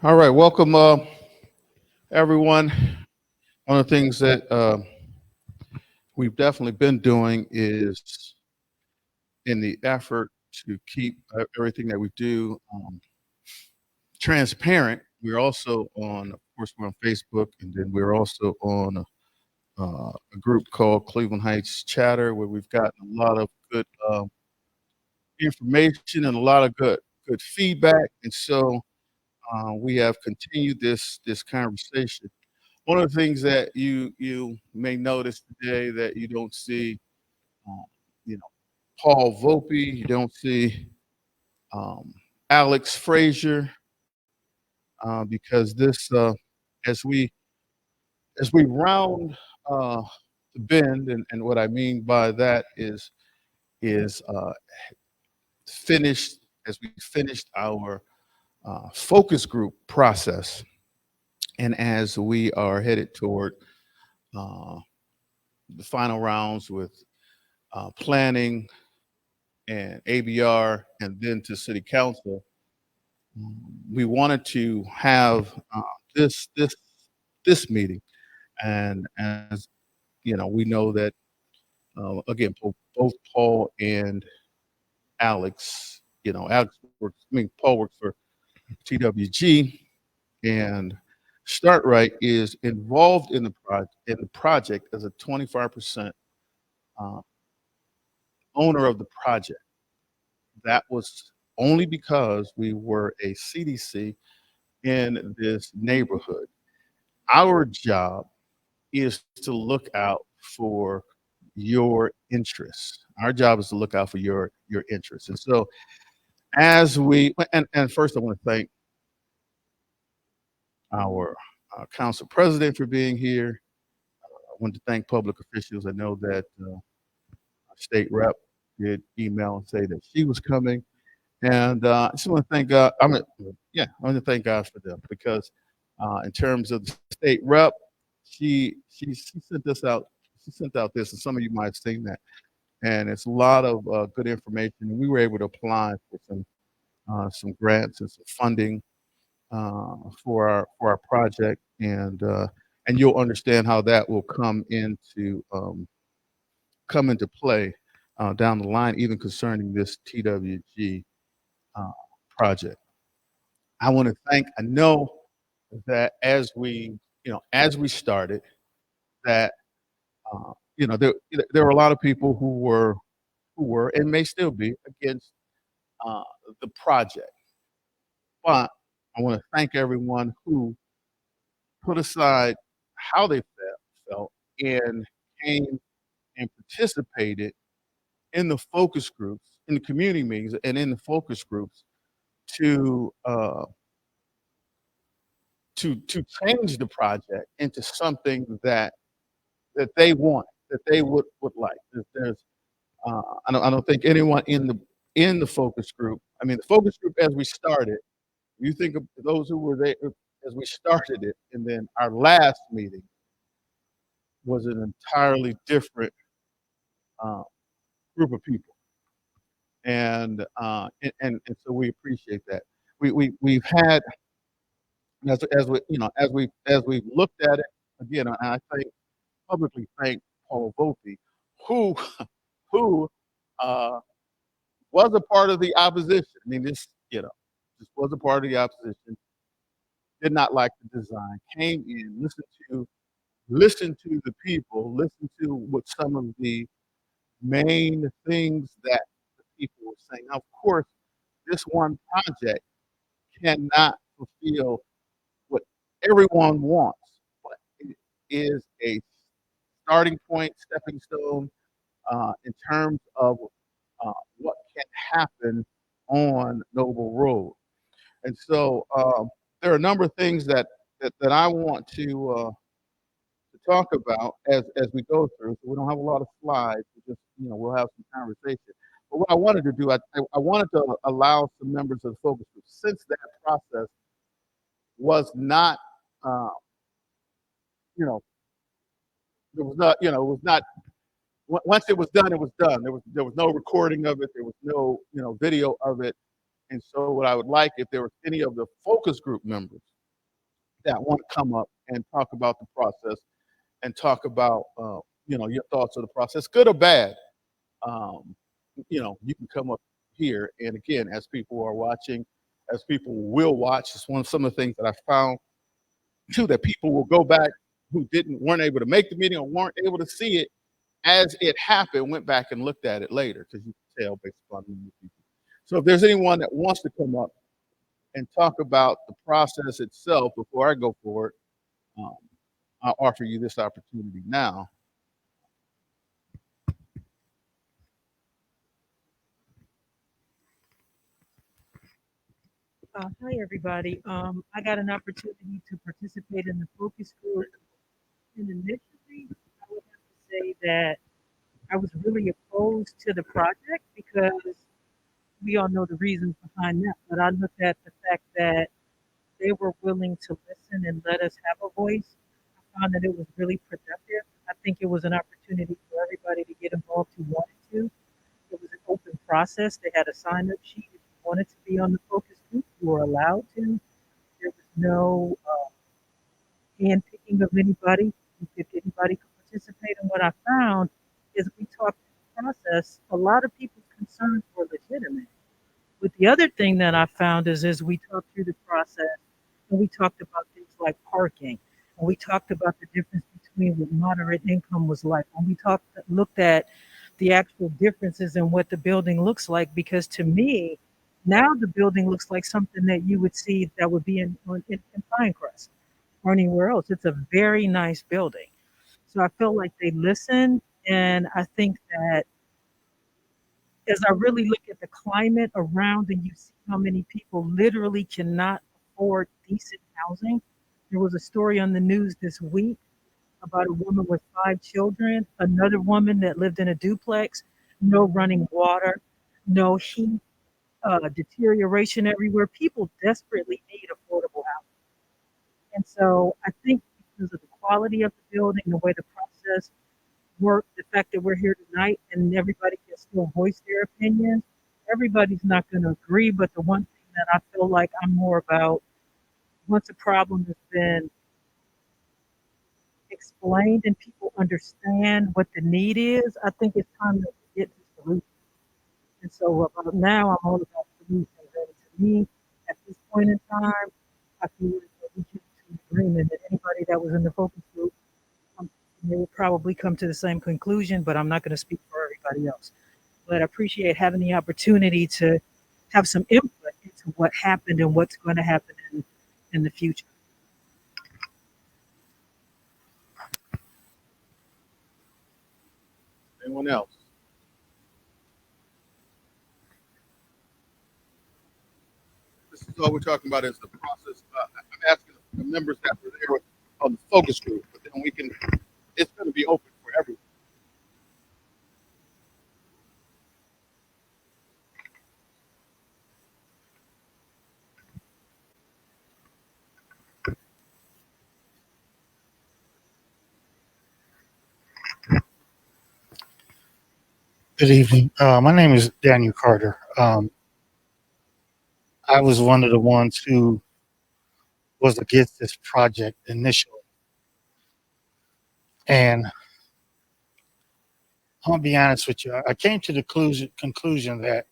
All right, welcome everyone. One of the things that we've definitely been doing is in the effort to keep everything that we do transparent. We're also on, of course, we're on Facebook, and then we're also on a group called Cleveland Heights Chatter, where we've gotten a lot of good information and a lot of good feedback, and so we have continued this conversation. One of the things that you may notice today that you don't see, um, you know, Paul Volpe, you don't see um, Alex Frazier, because this, as we round the bend, and what I mean by that is finished as we finished our focus group process, and as we are headed toward uh, the final rounds with planning and ABR and then to city council, we wanted to have this this this meeting. And as you know, we know that again, both Paul and Alex, Alex works. I mean, Paul works for TWG, and Start Right is involved in the project as a 25% uh, owner of the project. That was only because we were a CDC in this neighborhood. Our job is to look out for your interests. Our job is to look out for your interests. And so as we and first I want to thank our council president for being here. I want to thank public officials. I know that our state rep did email and say that she was coming. And I just want to thank God. I want to thank God for them because, in terms of the state rep, she sent this out. She sent out this, and some of you might have seen that. And it's a lot of good information. And we were able to apply for some grants and some funding for our project, and you'll understand how that will come into play down the line, even concerning this TWG uh, project. I want to thank. I know that as we started, that there were a lot of people who were and may still be against uh, the project, but I want to thank everyone who put aside how they felt and came and participated in the focus groups, in the community meetings, and in the focus groups to to change the project into something that they want, that they would like. There's I don't think anyone in the focus group. I mean, the focus group as we started. You think of those who were there as we started it, and then our last meeting was an entirely different uh, group of people, and so we appreciate that. We've had as we looked at it again. I think publicly thank Paul Volpe, who who uh, was a part of the opposition. I mean, this was a part of the opposition. Did not like the design. Came in, listened to the people, listened to what some of the main things that the people were saying. Now, of course, this one project cannot fulfill what everyone wants, but it is a starting point, stepping stone in terms of what can happen on Noble Road. And so there are a number of things that I want to talk about as we go through. So we don't have a lot of slides. We'll have some conversation. But what I wanted to do, I wanted to allow some members of the focus group, since that process was not, uh, you know, it was not, it was not. Once it was done, it was done. There was no recording of it. There was no video of it. And so what I would like, if there was any of the focus group members that want to come up and talk about the process and talk about, your thoughts of the process, good or bad, um, you can come up here. And again, as people are watching, as people will watch, it's one of some of the things that I found too, that people will go back who weren't able to make the meeting or weren't able to see it as it happened, went back and looked at it later because you can tell based upon the people. So if there's anyone that wants to come up and talk about the process itself before I go forward, um, I'll offer you this opportunity now. Hi, everybody. I got an opportunity to participate in the focus group. And initially, I would have to say that I was really opposed to the project because we all know the reasons behind that. But I looked at the fact that they were willing to listen and let us have a voice. I found that it was really productive. I think it was an opportunity for everybody to get involved who wanted to. It was an open process. They had a sign up sheet. If you wanted to be on the focus group, you were allowed to. There was no handpicking of anybody. Anybody could participate. And what I found is we talked through the process. A lot of people's concerns were legitimate. But the other thing that I found is we talked through the process and we talked about things like parking. And we talked about the difference between what moderate income was like. When we looked at the actual differences in what the building looks like, because to me, now the building looks like something that you would see that would be in Pinecrest or anywhere else. It's a very nice building. So I feel like they listen. And I think that as I really look at the climate around and you see how many people literally cannot afford decent housing. There was a story on the news this week about a woman with 5 children, another woman that lived in a duplex, no running water, no heat, deterioration everywhere. People desperately need affordable housing. And so I think because of the quality of the building, the way the process worked, the fact that we're here tonight and everybody can still voice their opinions, everybody's not going to agree. But the one thing that I feel like I'm more about, once a problem has been explained and people understand what the need is, I think it's time to get to solutions. And so about now, I'm all about solutions. And to me, at this point in time, I feel that we came to an agreement that anybody that was in the focus group, um, they will probably come to the same conclusion, but I'm not going to speak for everybody else. But I appreciate having the opportunity to have some input into what happened and what's going to happen in the future. Anyone else? This is all we're talking about is the process. I'm asking the members that were there on the focus group, but then it's going to be open for everyone. Good evening. My name is Daniel Carter. I was one of the ones who was against this project initially. And I'm going to be honest with you. I came to the conclusion that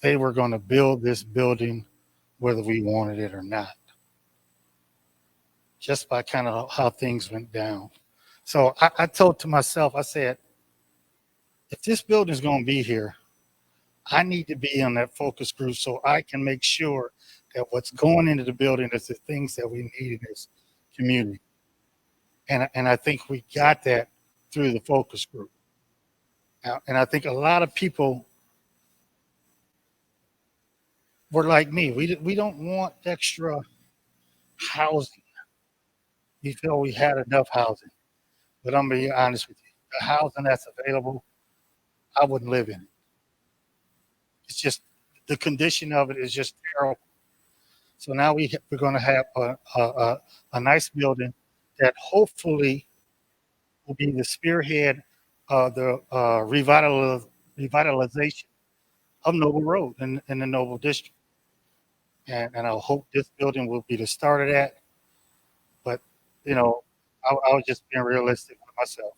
they were going to build this building whether we wanted it or not, just by kind of how things went down. So I told to myself, I said, if this building is going to be here, I need to be on that focus group so I can make sure that what's going into the building is the things that we need in this community. And I think we got that through the focus group. And I think a lot of people were like me. We don't want extra housing. We feel we had enough housing. But I'm going to be honest with you. The housing that's available, I wouldn't live in it. It's just the condition of it is just terrible. So now we're going to have a nice building that hopefully will be the spearhead of the revitalization of Noble Road in the Noble District. And I hope this building will be the start of that. But, you know, I was just being realistic with myself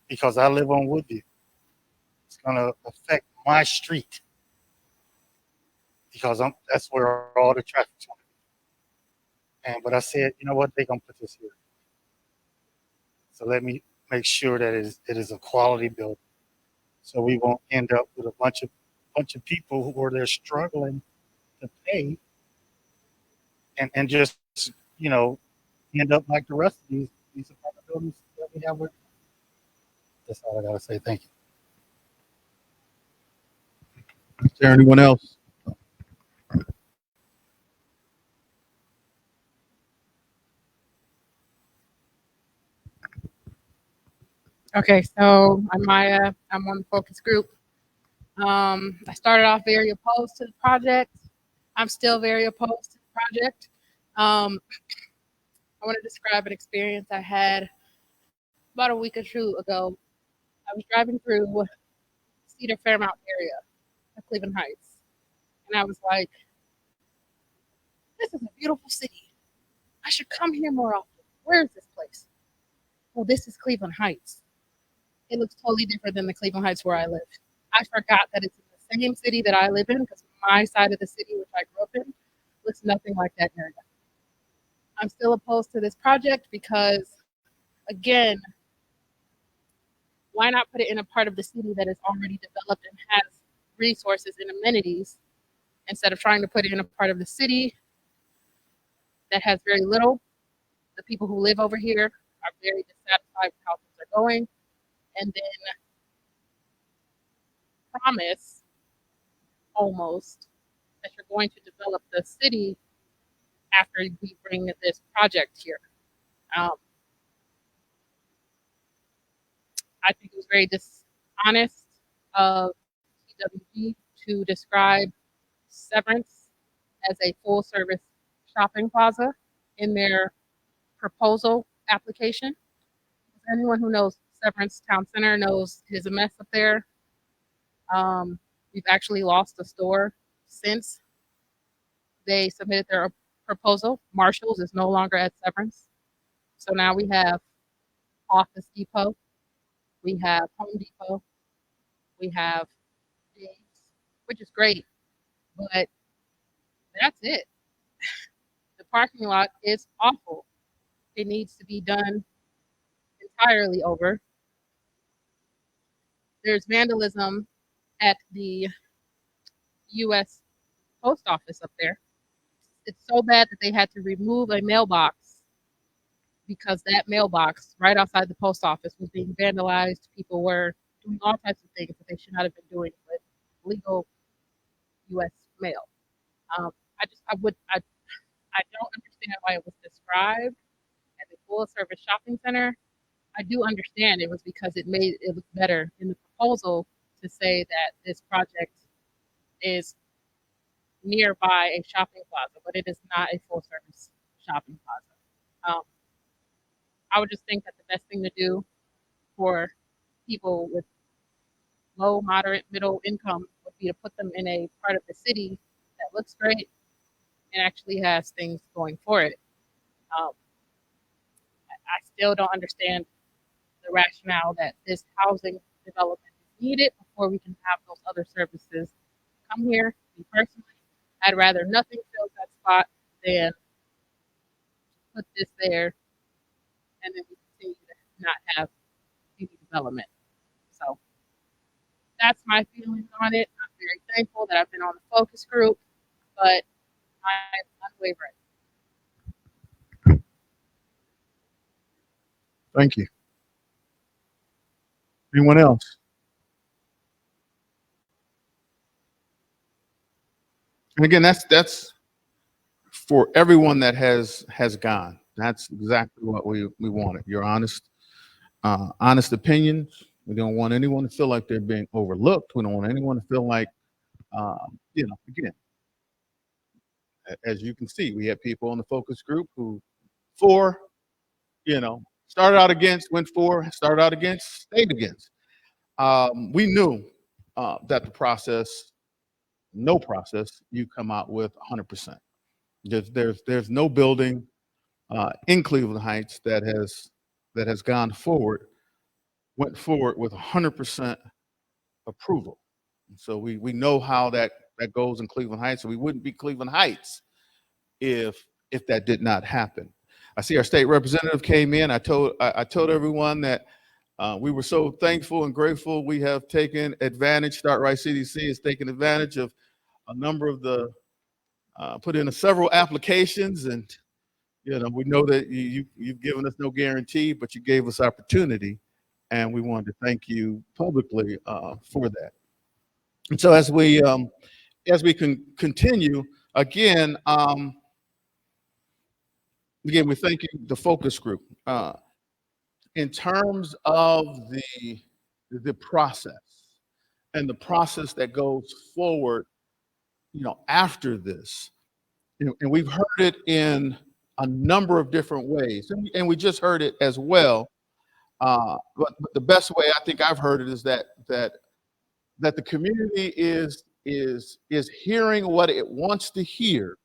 because I live on Woodview. It's going to affect my street because that's where all the traffic's going to be. But I said, you know what, they're going to put this here. So let me make sure that it is a quality building, so we won't end up with a bunch of people who are there struggling to pay, and just, you know, end up like the rest of these apartment buildings that we have. That's all I gotta say. Thank you. Is there anyone else? Okay, so I'm Maya. I'm on the focus group. I started off very opposed to the project. I'm still very opposed to the project. I want to describe an experience I had about a week or two ago. I was driving through Cedar Fairmount area of Cleveland Heights, and I was like, this is a beautiful city. I should come here more often. Where is this place? Well, this is Cleveland Heights. It looks totally different than the Cleveland Heights where I live. I forgot that it's in the same city that I live in because my side of the city, which I grew up in, looks nothing like that area. I'm still opposed to this project because, again, why not put it in a part of the city that is already developed and has resources and amenities instead of trying to put it in a part of the city that has very little? The people who live over here are very dissatisfied with how things are going, and then promise almost that you're going to develop the city after we bring this project here. I think it was very dishonest of TWG to describe Severance as a full service shopping plaza in their proposal application. Anyone who knows Severance Town Center knows it is a mess up there. We've actually lost a store since they submitted their proposal. Marshall's is no longer at Severance. So now we have Office Depot, we have Home Depot, we have Dave's, which is great, but that's it. The parking lot is awful. It needs to be done entirely over. There's vandalism at the U.S. Post Office up there. It's so bad that they had to remove a mailbox because that mailbox right outside the post office was being vandalized. People were doing all types of things that they should not have been doing with legal U.S. mail. I don't understand why it was described as a full service shopping center. I do understand it was because it made it look better in the proposal to say that this project is nearby a shopping plaza, but it is not a full service shopping plaza. I would just think that the best thing to do for people with low, moderate, middle income would be to put them in a part of the city that looks great and actually has things going for it. I still don't understand the rationale that this housing development is needed before we can have those other services come here. Me personally, I'd rather nothing fills that spot than put this there and then we continue to not have any development. So that's my feelings on it. I'm very thankful that I've been on the focus group, but I'm unwavering. Thank you. Anyone else? And again, that's for everyone that has gone. That's exactly what we wanted. Your honest opinions. We don't want anyone to feel like they're being overlooked. We don't want anyone to feel like, again, as you can see, we have people in the focus group who started out against, went for, started out against, stayed against. We knew that the process no process, you come out with 100%. There's no building in Cleveland Heights that has went forward with 100% approval. So we know how that goes in Cleveland Heights, and we wouldn't be Cleveland Heights if that did not happen. I see our state representative came in. I told everyone that we were so thankful and grateful. We have taken advantage. Start Right CDC has taken advantage of a number of the put in several applications, and we know that you've given us no guarantee, but you gave us opportunity, and we wanted to thank you publicly for that. And so as we can continue again. Again, we thank you, the focus group. In terms of the process and the process that goes forward, after this, and we've heard it in a number of different ways, and we just heard it as well. But the best way I think I've heard it is that the community is hearing what it wants to hear,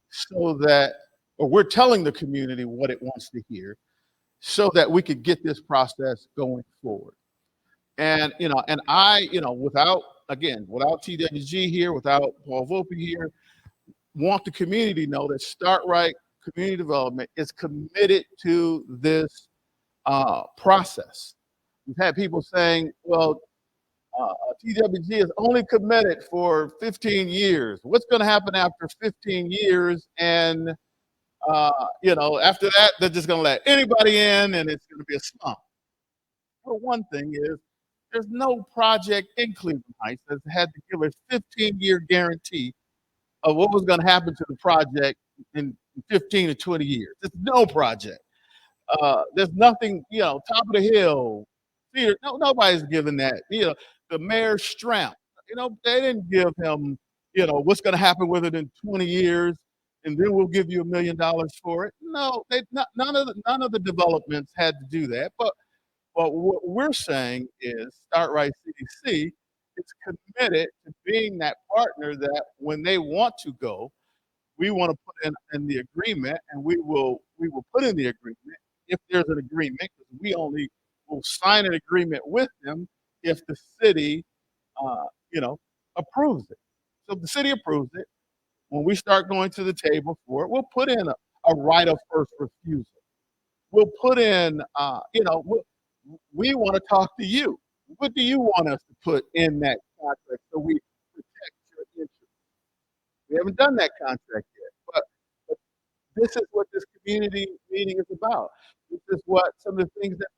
so that, or we're telling the community what it wants to hear, so that we could get this process going forward. And I, without TWG here, without Paul Volpe here, want the community to know that Start Right Community Development is committed to this process. We've had people saying, well, TWG is only committed for 15 years. What's going to happen after 15 years? And after that, they're just going to let anybody in, and it's going to be a slump. For one thing is, there's no project in Cleveland Heights that's had to give a 15-year guarantee of what was going to happen to the project in 15 to 20 years. There's no project. There's nothing, top of the hill, theater. No, nobody's given that. The mayor Stramp, they didn't give him, what's going to happen with it in 20 years. And then we'll give you $1 million for it. No, none of the developments had to do that. But what we're saying is Start Right CDC is committed to being that partner that when they want to go, we want to put in the agreement, and we will put in the agreement if there's an agreement, because we only will sign an agreement with them if the city, approves it. So if the city approves it, when we start going to the table for it, we'll put in a right of first refusal. We'll put in, we want to talk to you. What do you want us to put in that contract so we protect your interests? We haven't done that contract yet, but this is what this community meeting is about. This is what some of the things that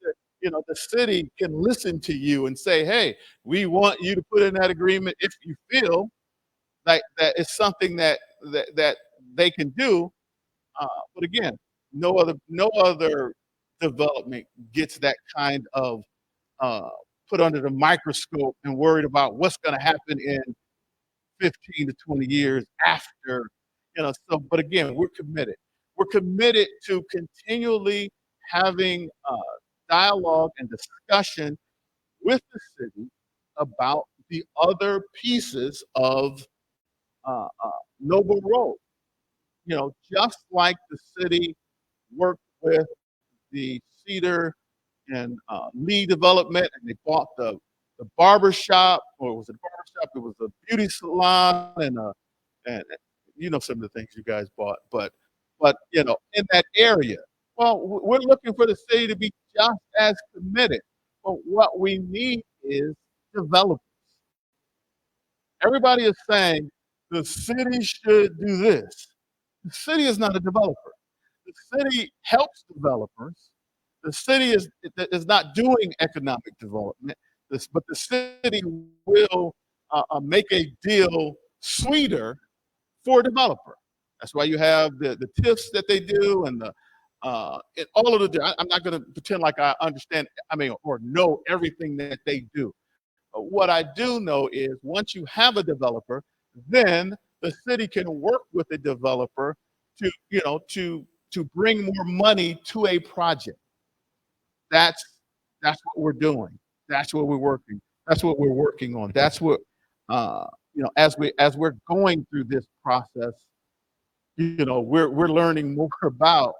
the city can listen to you and say, hey, we want you to put in that agreement if you feel like that is something that they can do. But again, no other development gets that kind of put under the microscope and worried about what's going to happen in 15 to 20 years after, so, but again, we're committed. We're committed to continually having dialogue and discussion with the city about the other pieces of Noble Road. Just like the city worked with the Cedar and Lee development, and they bought the barber shop, or was it a barber shop? It was a beauty salon, and some of the things you guys bought. But in that area, well, we're looking for the city to be just as committed. But what we need is developers. Everybody is saying the city should do this. The city is not a developer. The city helps developers. The city is not doing economic development, but the city will make a deal sweeter for a developer. That's why you have the TIFs that they do, and all of the. I'm not going to pretend like I understand, or know everything that they do. But what I do know is once you have a developer, then the city can work with a developer to bring more money to a project. That's what we're doing. That's what we're working. That's what we're working on. That's what as we're going through this process, we're learning more about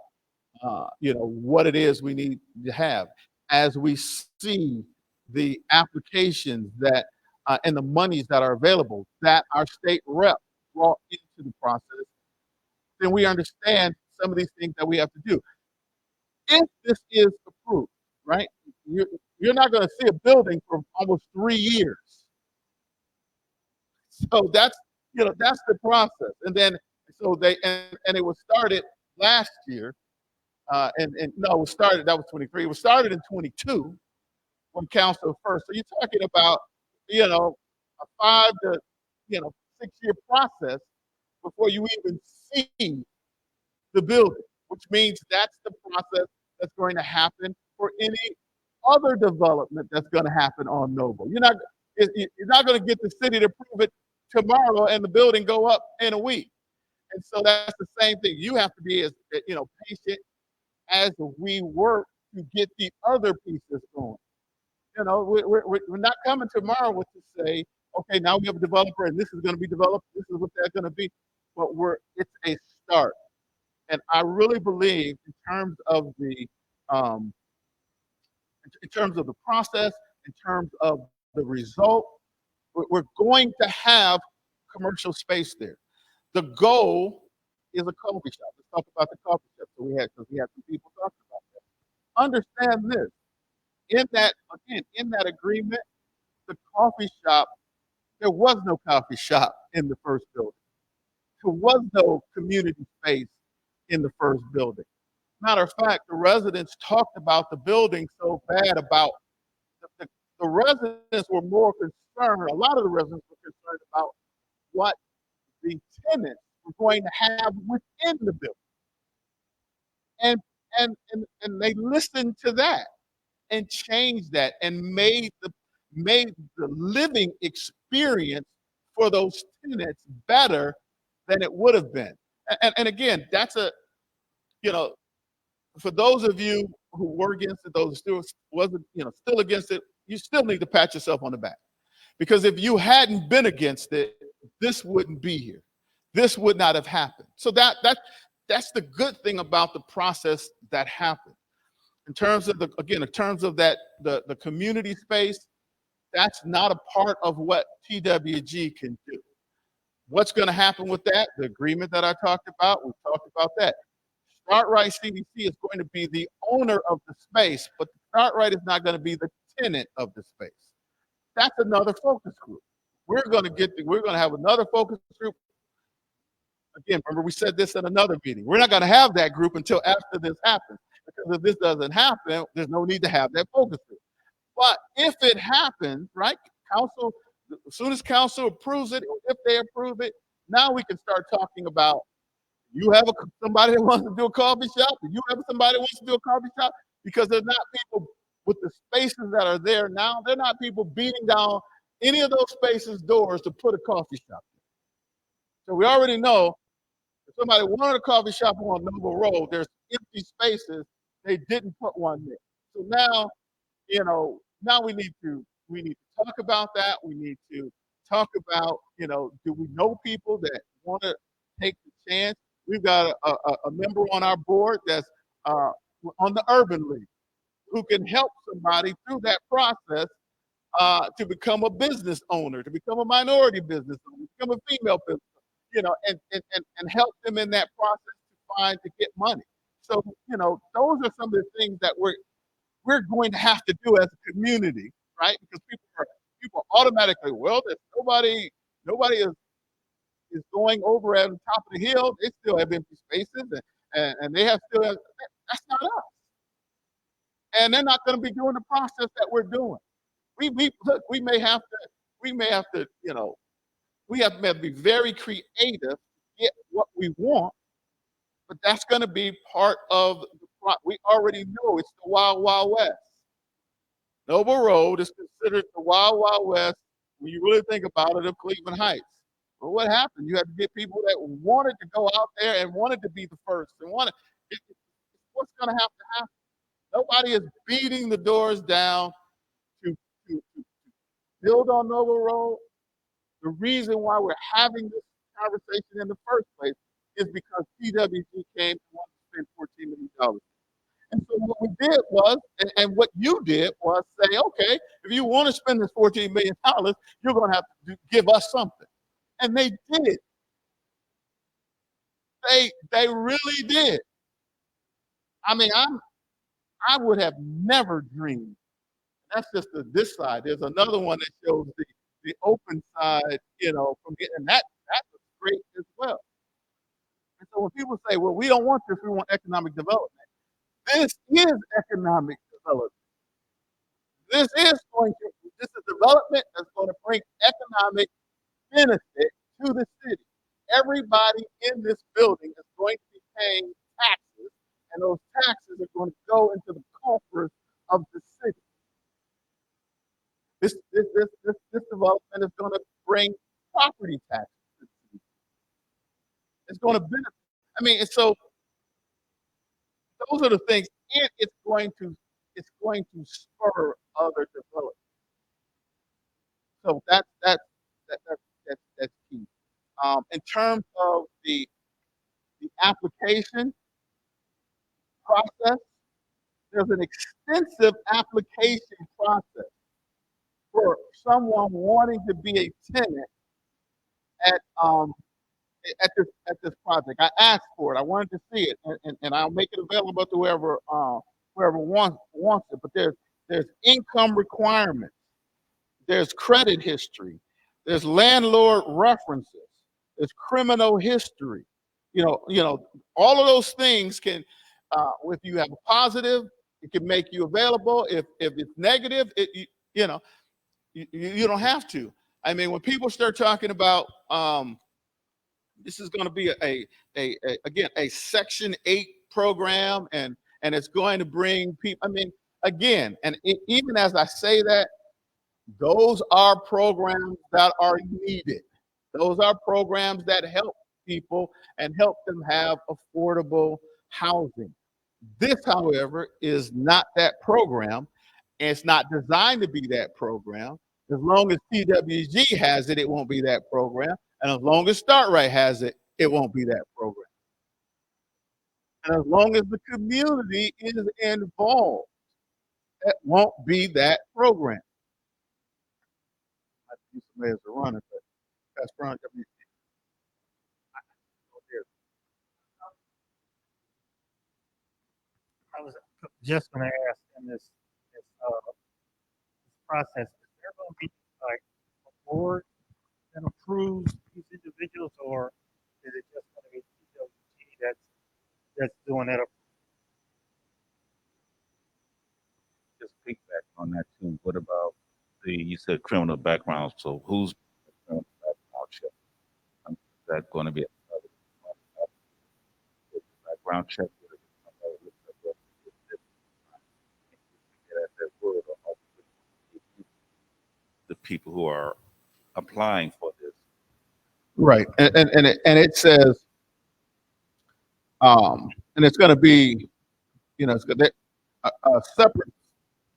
what it is we need to have as we see the applications that and the monies that are available that our state rep brought into the process. Then we understand some of these things that we have to do. If this is approved, right? You're not going to see a building for almost 3 years. So that's the process. And then and it was started last year. And no, it was started, that was 23. It was started in 22 when council first. So you're talking about, a 5 to, 6 year process before you even see the building, which means that's the process that's going to happen for any other development that's going to happen on Noble. You're not going to get the city to approve it tomorrow and the building go up in a week. And so that's the same thing. You have to be as patient as we work to get the other pieces going. We're not coming tomorrow with to say, okay, now we have a developer and this is going to be developed. This is what that's going to be. But it's a start. And I really believe in terms of the process, in terms of the result, we're going to have commercial space there. The goal is a coffee shop. Let's talk about the coffee shop that we had, because we had some people talking about that. Understand this. In that agreement, the coffee shop, there was no coffee shop in the first building. There was no community space in the first building. Matter of fact, the residents talked about the building so bad about the residents were more concerned. A lot of the residents were concerned about what the tenants were going to have within the building. And they listened to that and changed that and made the living experience for those tenants better than it would have been. And again, that's for those of you who were against it, those who still against it, you still need to pat yourself on the back. Because if you hadn't been against it, this wouldn't be here. This would not have happened. So that's the good thing about the process that happened. In terms of the community space, that's not a part of what TWG can do. What's going to happen with that? The agreement that I talked about, we talked about that. StartRight CDC is going to be the owner of the space, but StartRight is not going to be the tenant of the space. That's another focus group. We're going to have another focus group. Again, remember we said this in another meeting. We're not going to have that group until after this happens, because if this doesn't happen, there's no need to have that focus group. But if it happens, right, council, as soon as council approves it, or if they approve it, now we can start talking about, you have somebody that wants to do a coffee shop, and you have somebody that wants to do a coffee shop, because they're not people with the spaces that are there now. They're not people beating down any of those spaces' doors to put a coffee shop there. So we already know if somebody wanted a coffee shop on Noble Road, there's empty spaces. They didn't put one there. So now, now we need to talk about that. We need to talk about, do we know people that want to take the chance? We've got a member on our board that's on the Urban League who can help somebody through that process to become a business owner, to become a minority business owner, become a female business owner, and help them in that process to get money. So, those are some of the things that we're going to have to do as a community, right? Because people automatically, well, there's nobody is going over at the top of the hill. They still have empty spaces, and they still have. That's not us, and they're not going to be doing the process that we're doing. We may have to we have to be very creative to get what we want, but that's going to be part of we already know it's the Wild Wild West. Noble Road is considered the Wild Wild West when you really think about it of Cleveland Heights. But what happened? You had to get people that wanted to go out there and wanted to be the first and what's going to have to happen? Nobody is beating the doors down to build on Noble Road. The reason why we're having this conversation in the first place is because TWG came and wanted to spend $14 million. And so what we did was, and what you did was say, okay, if you want to spend this $14 million, you're going to have to give us something. And they did. They really did. I mean, I would have never dreamed. That's just this side. There's another one that shows the open side, from getting that was great as well. And so when people say, well, we don't want this, we want economic development. This is economic development. This is development that's going to bring economic benefit to the city. Everybody in this building is going to be paying taxes, and those taxes are going to go into the coffers of the city. This development is going to bring property taxes to the city. It's going to benefit. I mean, and so those are the things, and it's going to spur other development. So that's key. In terms of the application process, there's an extensive application process for someone wanting to be a tenant at this project. I asked for it. I wanted to see it, and I'll make it available to whoever wants it. But there's income requirements, there's credit history, there's landlord references, there's criminal history. All of those things can, if you have a positive, it can make you available. If it's negative, you don't have to. I mean, when people start talking about this is going to be again a Section 8 program, and it's going to bring people. I mean, again, and even as I say that, those are programs that are needed. Those are programs that help people and help them have affordable housing. This, however, is not that program, and it's not designed to be that program. As long as TWG has it, it won't be that program. And as long as StartRight has it, it won't be that program. And as long as the community is involved, it won't be that program. I use somebody as a runner, but that's Ron. I was just going to ask in this process, is there going to be like a board that approves these individuals, or is it just going to be TWG that's doing that? Just piggyback on that too. What about you said criminal background? So who's criminal background check? Is that going to be a background check? The people who are applying for this, Right, and it says, and it's going to be, it's going to a separate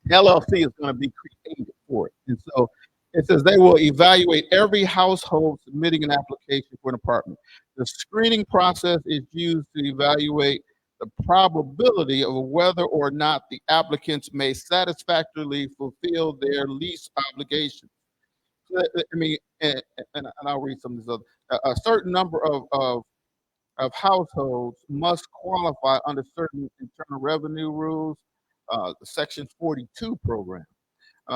LLC is going to be created for it, and so it says they will evaluate every household submitting an application for an apartment. The screening process is used to evaluate the probability of whether or not the applicants may satisfactorily fulfill their lease obligations. So, I mean, and I'll read some of this other. A certain number of households must qualify under certain Internal Revenue rules, the Section 42 program.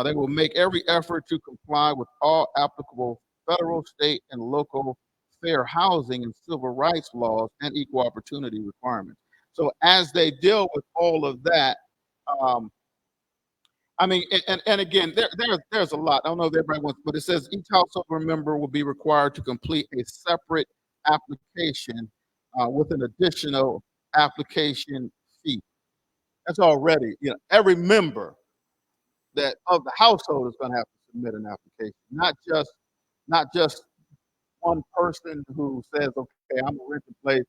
They will make every effort to comply with all applicable federal, state, and local fair housing and civil rights laws and equal opportunity requirements. So as they deal with all of that, I mean, and again, there's a lot. I don't know if everybody wants, but it says each household member will be required to complete a separate application with an additional application fee. That's already, every member that of the household is going to have to submit an application, not just one person who says, okay, I'm gonna rent the place.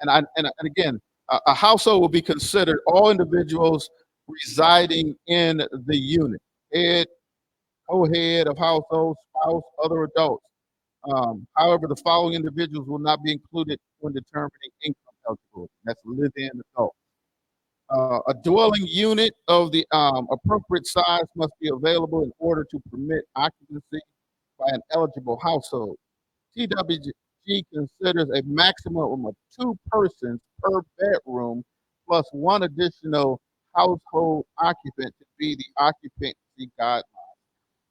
And again, a household will be considered all individuals residing in the unit. co-head of household, spouse, other adults. However, the following individuals will not be included when determining income eligibility. That's live-in adults. A dwelling unit of the appropriate size must be available in order to permit occupancy by an eligible household. TWG considers a maximum of 2 persons per bedroom plus 1 additional household occupant to be the occupancy guideline.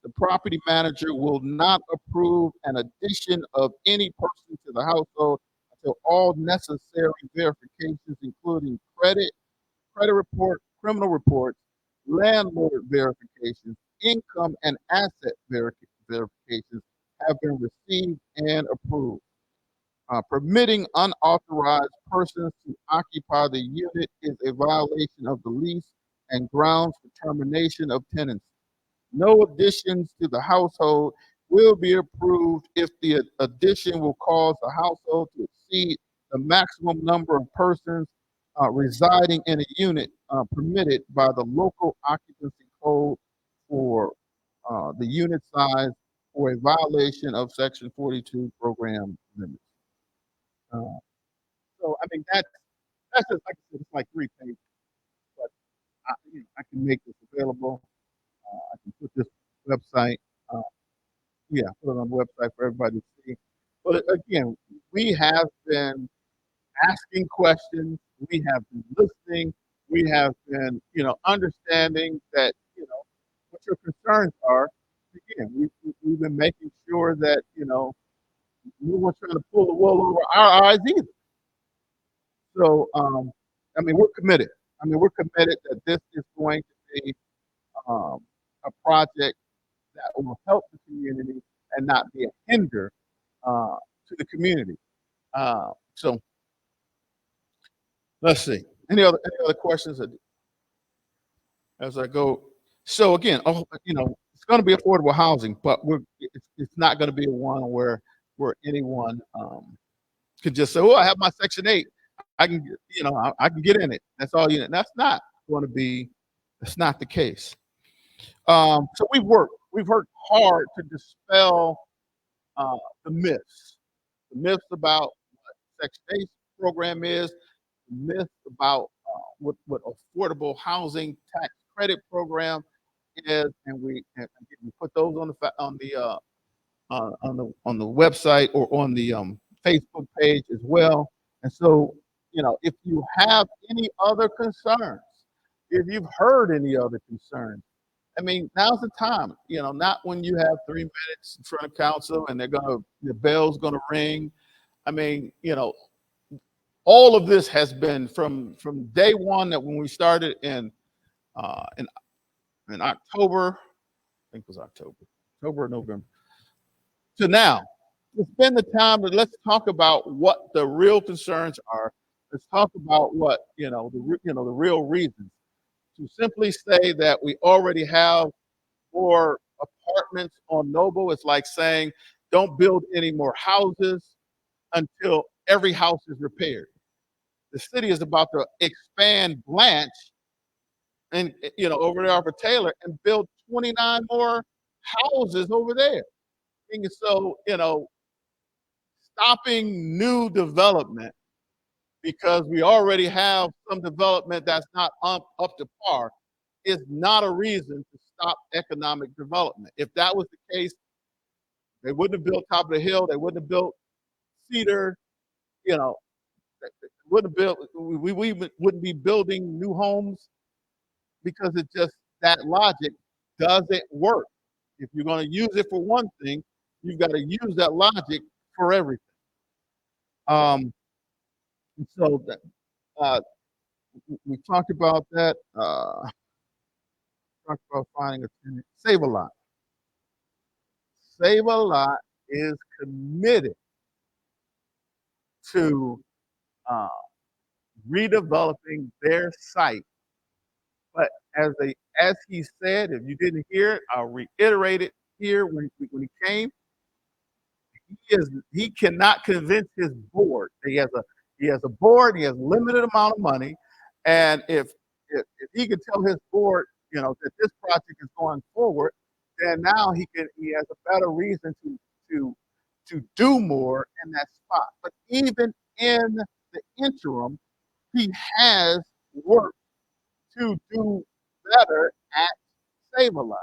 The property manager will not approve an addition of any person to the household until all necessary verifications, including credit report, criminal reports, landlord verifications, income and asset verifications have been received and approved. Permitting unauthorized persons to occupy the unit is a violation of the lease and grounds for termination of tenancy. No additions to the household will be approved if the addition will cause the household to exceed the maximum number of persons residing in a unit permitted by the local occupancy code for the unit size or a violation of Section 42 program limits. So I mean that's just like I said, it's like 3 pages, but I can make this available. I can put this website, uh, yeah, put it on the website for everybody to see. But again, we have been asking questions. We have been listening. We have been, understanding that, what your concerns are. Again, we've been making sure that, we weren't trying to pull the wool over our eyes either. So, I mean, we're committed. I mean, we're committed that this is going to be a project that will help the community and not be a hinder to the community. So let's see. Any other questions as I go? So again, it's going to be affordable housing, but it's not going to be one where anyone can just say, "Oh, I have my Section 8. I can, I can get in it." That's all you need. That's not going to be. That's not the case. So we've worked hard to dispel the myths about what Section 8 program is, the myths about what affordable housing tax credit program is, and we put those on the website or on the Facebook page as well. And so, if you have any other concerns, if you've heard any other concerns, I mean, now's the time, not when you have 3 minutes in front of council and the bell's gonna ring. I mean, all of this has been from day one, that when we started in October, I think it was October or November, to now. It's been the time that let's talk about what the real concerns are. Let's talk about what, the real reasons. To simply say that we already have more apartments on Noble, it's like saying, don't build any more houses until every house is repaired. The city is about to expand Blanche and, over there off of Taylor, and build 29 more houses over there. And so, stopping new development because we already have some development that's not up to par is not a reason to stop economic development. If that was the case, they wouldn't have built Top of the Hill, they wouldn't have built Cedar, they wouldn't have built, we wouldn't be building new homes, because it just, that logic doesn't work. If you're going to use it for one thing, you've got to use that logic for everything. So we talked about that. Talked about finding a tenant. Save a Lot. Save a Lot is committed to redeveloping their site. But as he said, if you didn't hear it, I'll reiterate it here. When he came, he cannot convince his board. He has a board. He has a limited amount of money, and if he could tell his board, that this project is going forward, then now he has a better reason to to do more in that spot. But even in the interim, he has work to do better at Save a Lot.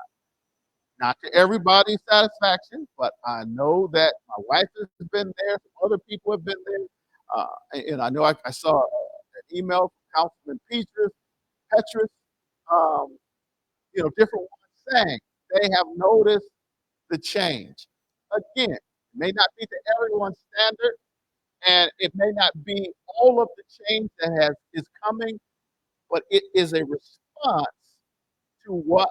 Not to everybody's satisfaction, but I know that my wife has been there, some other people have been there. And I know I saw an email from Councilman Petrus, um, different ones saying they have noticed the change. Again, it may not be to everyone's standard, and it may not be all of the change is coming, but it is a response to what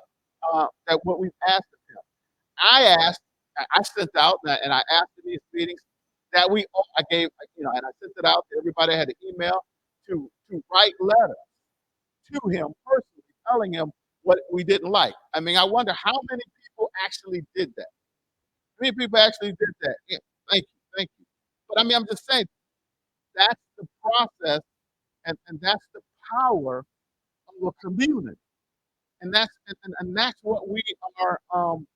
we've asked of him. I sent out, and I asked in these meetings that I gave, and I sent it out to everybody. I had an email to write letters to him personally, telling him what we didn't like. I mean, I wonder how many people actually did that. How many people actually did that? Yeah, thank you. But I mean, I'm just saying that's the process, and that's the power of a community. And that's what we are.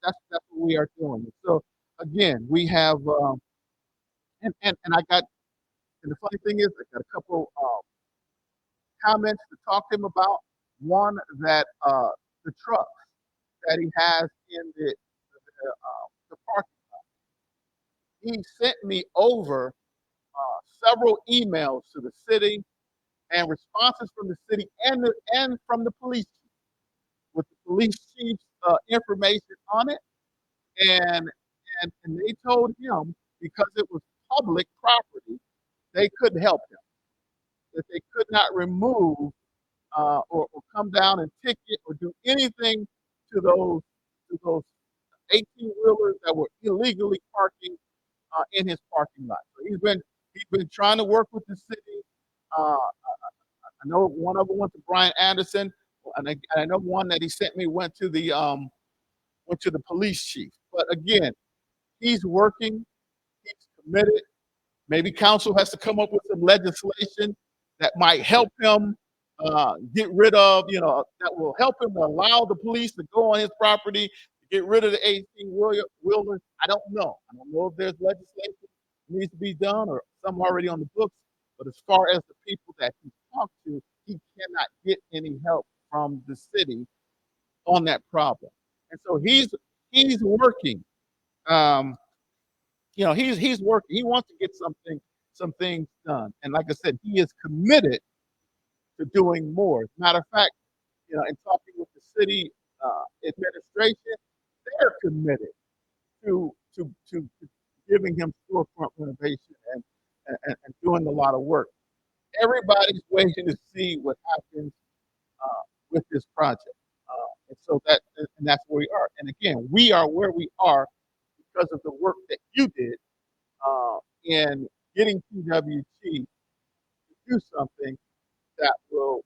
That's what we are doing. So again, we have, and I got. And the funny thing is, I got a couple comments to talk to him about. One that the trucks that he has in the parking lot. He sent me over several emails to the city and responses from the city and from the police chief, with the police chief's information on it, and and they told him because it was public property, they couldn't help him. That they could not remove or come down and ticket or do anything to those 18 wheelers that were illegally parking in his parking lot. So he's been trying to work with the city. I know one of them went to Brian Anderson, and I know one that he sent me went to the police chief. But again, he's working. He's committed. Maybe council has to come up with some legislation that might help him get rid of, that will help him allow the police to go on his property, to get rid of the 18 wheelers. I don't know. I don't know if there's legislation that needs to be done or some already on the books. But as far as the people that he talked to, he cannot get any help from the city on that problem. And so he's working. Um, he's working. He wants to get some things done. And like I said, he is committed to doing more. As a matter of fact, in talking with the city administration, they're committed to giving him storefront renovation and doing a lot of work. Everybody's waiting to see what happens with this project. And that's where we are. And again, we are where we are because of the work that you did in getting PWG to do something that will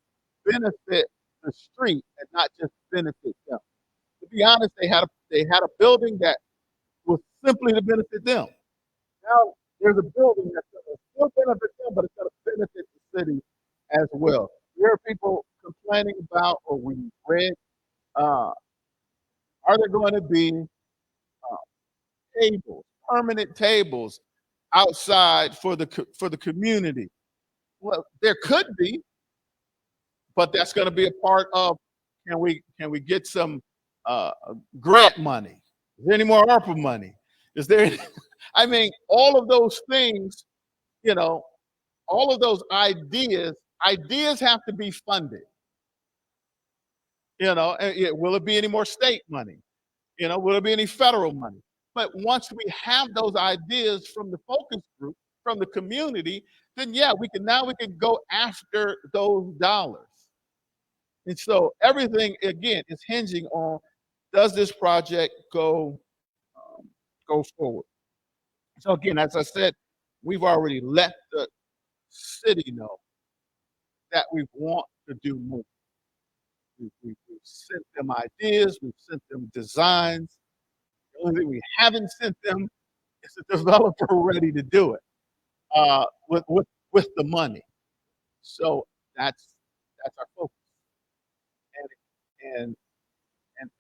benefit the street and not just benefit them. To be honest, they had a building that was simply to benefit them. Now there's a building that's going to still benefit them, but it's going to benefit the city as well. There are people complaining about, or we read, are there going to be tables, permanent tables outside for the community? Well, there could be, but that's going to be a part of, can we get some grant money? Is there any more ARPA money? Is there any, I mean, all of those things, all of those ideas have to be funded. Will it be any more state money? Will it be any federal money? But once we have those ideas from the focus group, from the community, then yeah, we can go after those dollars. And so everything again is hinging on, does this project go forward? So again, as I said, we've already let the city know that we want to do more. We've sent them ideas, we've sent them designs. The only thing we haven't sent them is a developer ready to do it with the money. So that's our focus. And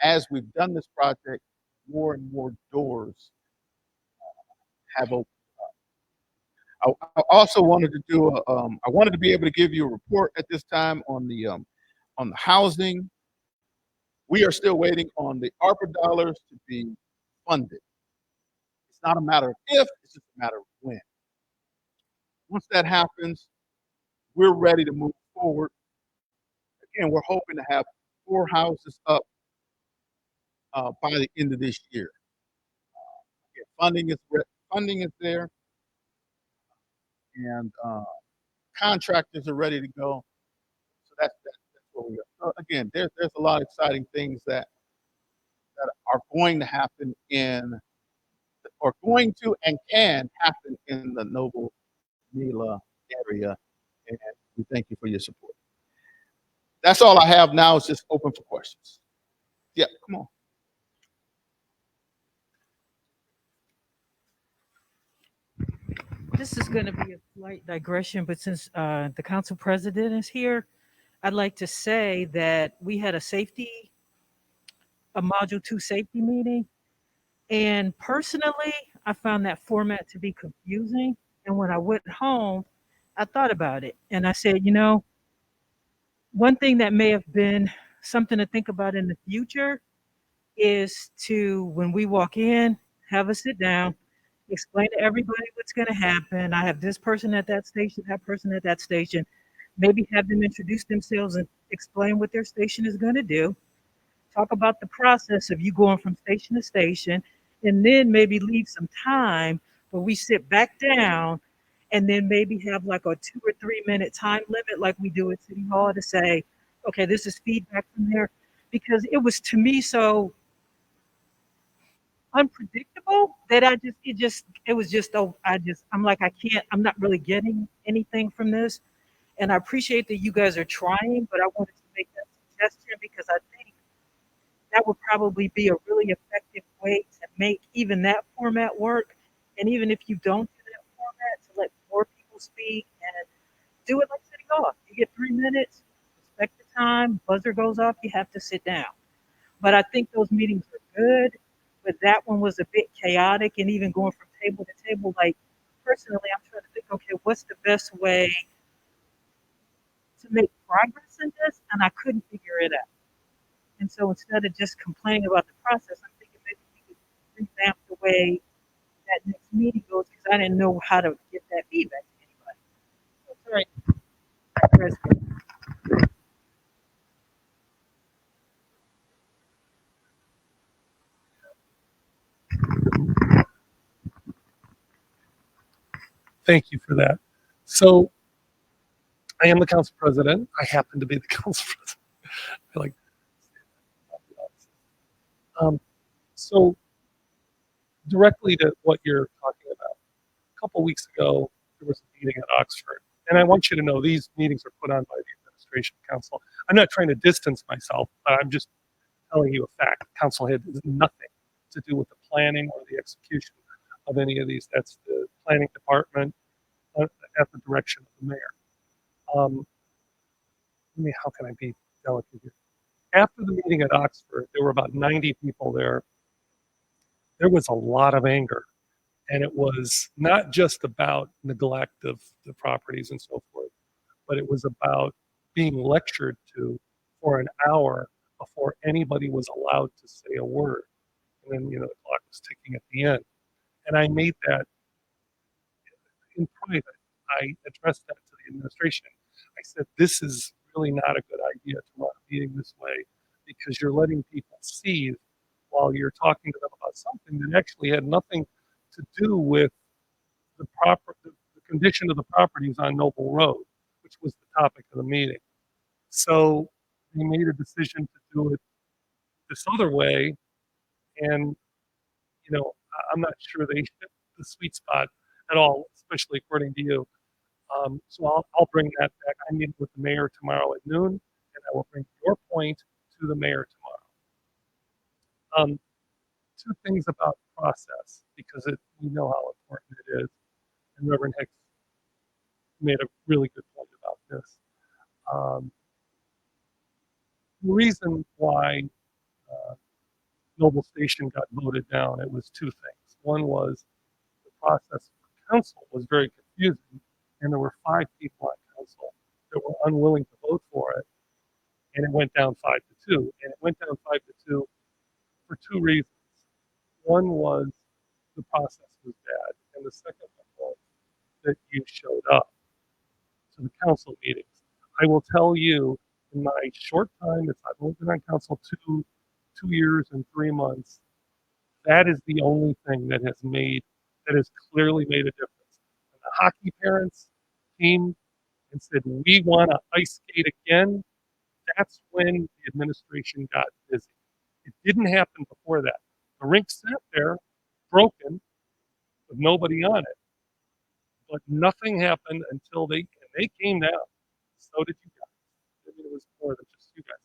as we've done this project, more and more doors have opened. I also wanted to do I wanted to be able to give you a report at this time on the housing. We are still waiting on the ARPA dollars to be funded. It's not a matter of if, it's just a matter of when. Once that happens, we're ready to move forward. Again, we're hoping to have 4 houses up by the end of this year. Again, funding is there, and contractors are ready to go. So that's where we are. So again, there's a lot of exciting things that are going to happen or going to and can happen in the Noble Mila area, and we thank you for your support. That's all I have now. It's just open for questions. Yeah, come on. This is going to be a slight digression, but since the council president is here, I'd like to say that we had a Module 2 safety meeting. And personally, I found that format to be confusing. And when I went home, I thought about it. And I said, one thing that may have been something to think about in the future is to, when we walk in, have a sit down, explain to everybody what's going to happen. I have this person at that station, that person at that station. Maybe have them introduce themselves and explain what their station is going to do. Talk about the process of you going from station to station, and then maybe leave some time where we sit back down and then maybe have like a 2 or 3 minute time limit like we do at City Hall to say, okay, this is feedback from there. Because it was to me so unpredictable that I'm like, I'm not really getting anything from this. And I appreciate that you guys are trying, but I wanted to make that suggestion because I think that would probably be a really effective way to make even that format work. And even if you don't do that format, to let more people speak and do it like City Hall. You get 3 minutes, respect the time, buzzer goes off, you have to sit down. But I think those meetings are good, but that one was a bit chaotic, and even going from table to table, like personally, I'm trying to think, okay, what's the best way to make progress in this? And I couldn't figure it out. And so instead of just complaining about the process, I'm thinking maybe we could revamp the way that next meeting goes because I didn't know how to get that feedback to anybody. So sorry. Thank you for that. So I am the council president. I happen to be the council president. I like so directly to what you're talking about. A couple weeks ago, there was a meeting at Oxford. And I want you to know these meetings are put on by the administration council. I'm not trying to distance myself, but I'm just telling you a fact. Council had nothing to do with the planning or the execution of any of these. That's the planning department at the direction of the mayor. How can I be delicate here? After the meeting at Oxford, there were about 90 people there. There was a lot of anger. And it was not just about neglect of the properties and so forth, but it was about being lectured to for an hour before anybody was allowed to say a word. And then, the clock was ticking at the end. And I made that in private. I addressed that to the administration. I said, this is really not a good idea to run a meeting this way because you're letting people seethe while you're talking to them about something that actually had nothing to do with the condition of the properties on Noble Road, which was the topic of the meeting. So they made a decision to do it this other way, and I'm not sure they hit the sweet spot at all, especially according to you. So I'll bring that back. I meet with the mayor tomorrow at noon, and I will bring your point to the mayor tomorrow. 2 things about process, because we know how important it is, and Reverend Hicks made a really good point about this. The reason why Noble Station got voted down, it was two things. One was the process for council was very confusing, and there were 5 people on council that were unwilling to vote for it, and it went down 5-2. And it went down 5-2 for 2 reasons. One was the process was bad, and the second one was that you showed up to the council meetings. I will tell you, in my short time, I've only been on council 2 years and 3 months, that is the only thing that has clearly made a difference. When the hockey parents came and said, we want to ice skate again, that's when the administration got busy. It didn't happen before that. The rink sat there, broken, with nobody on it. But nothing happened until they came down. So did you guys. I mean, it was more than just you guys.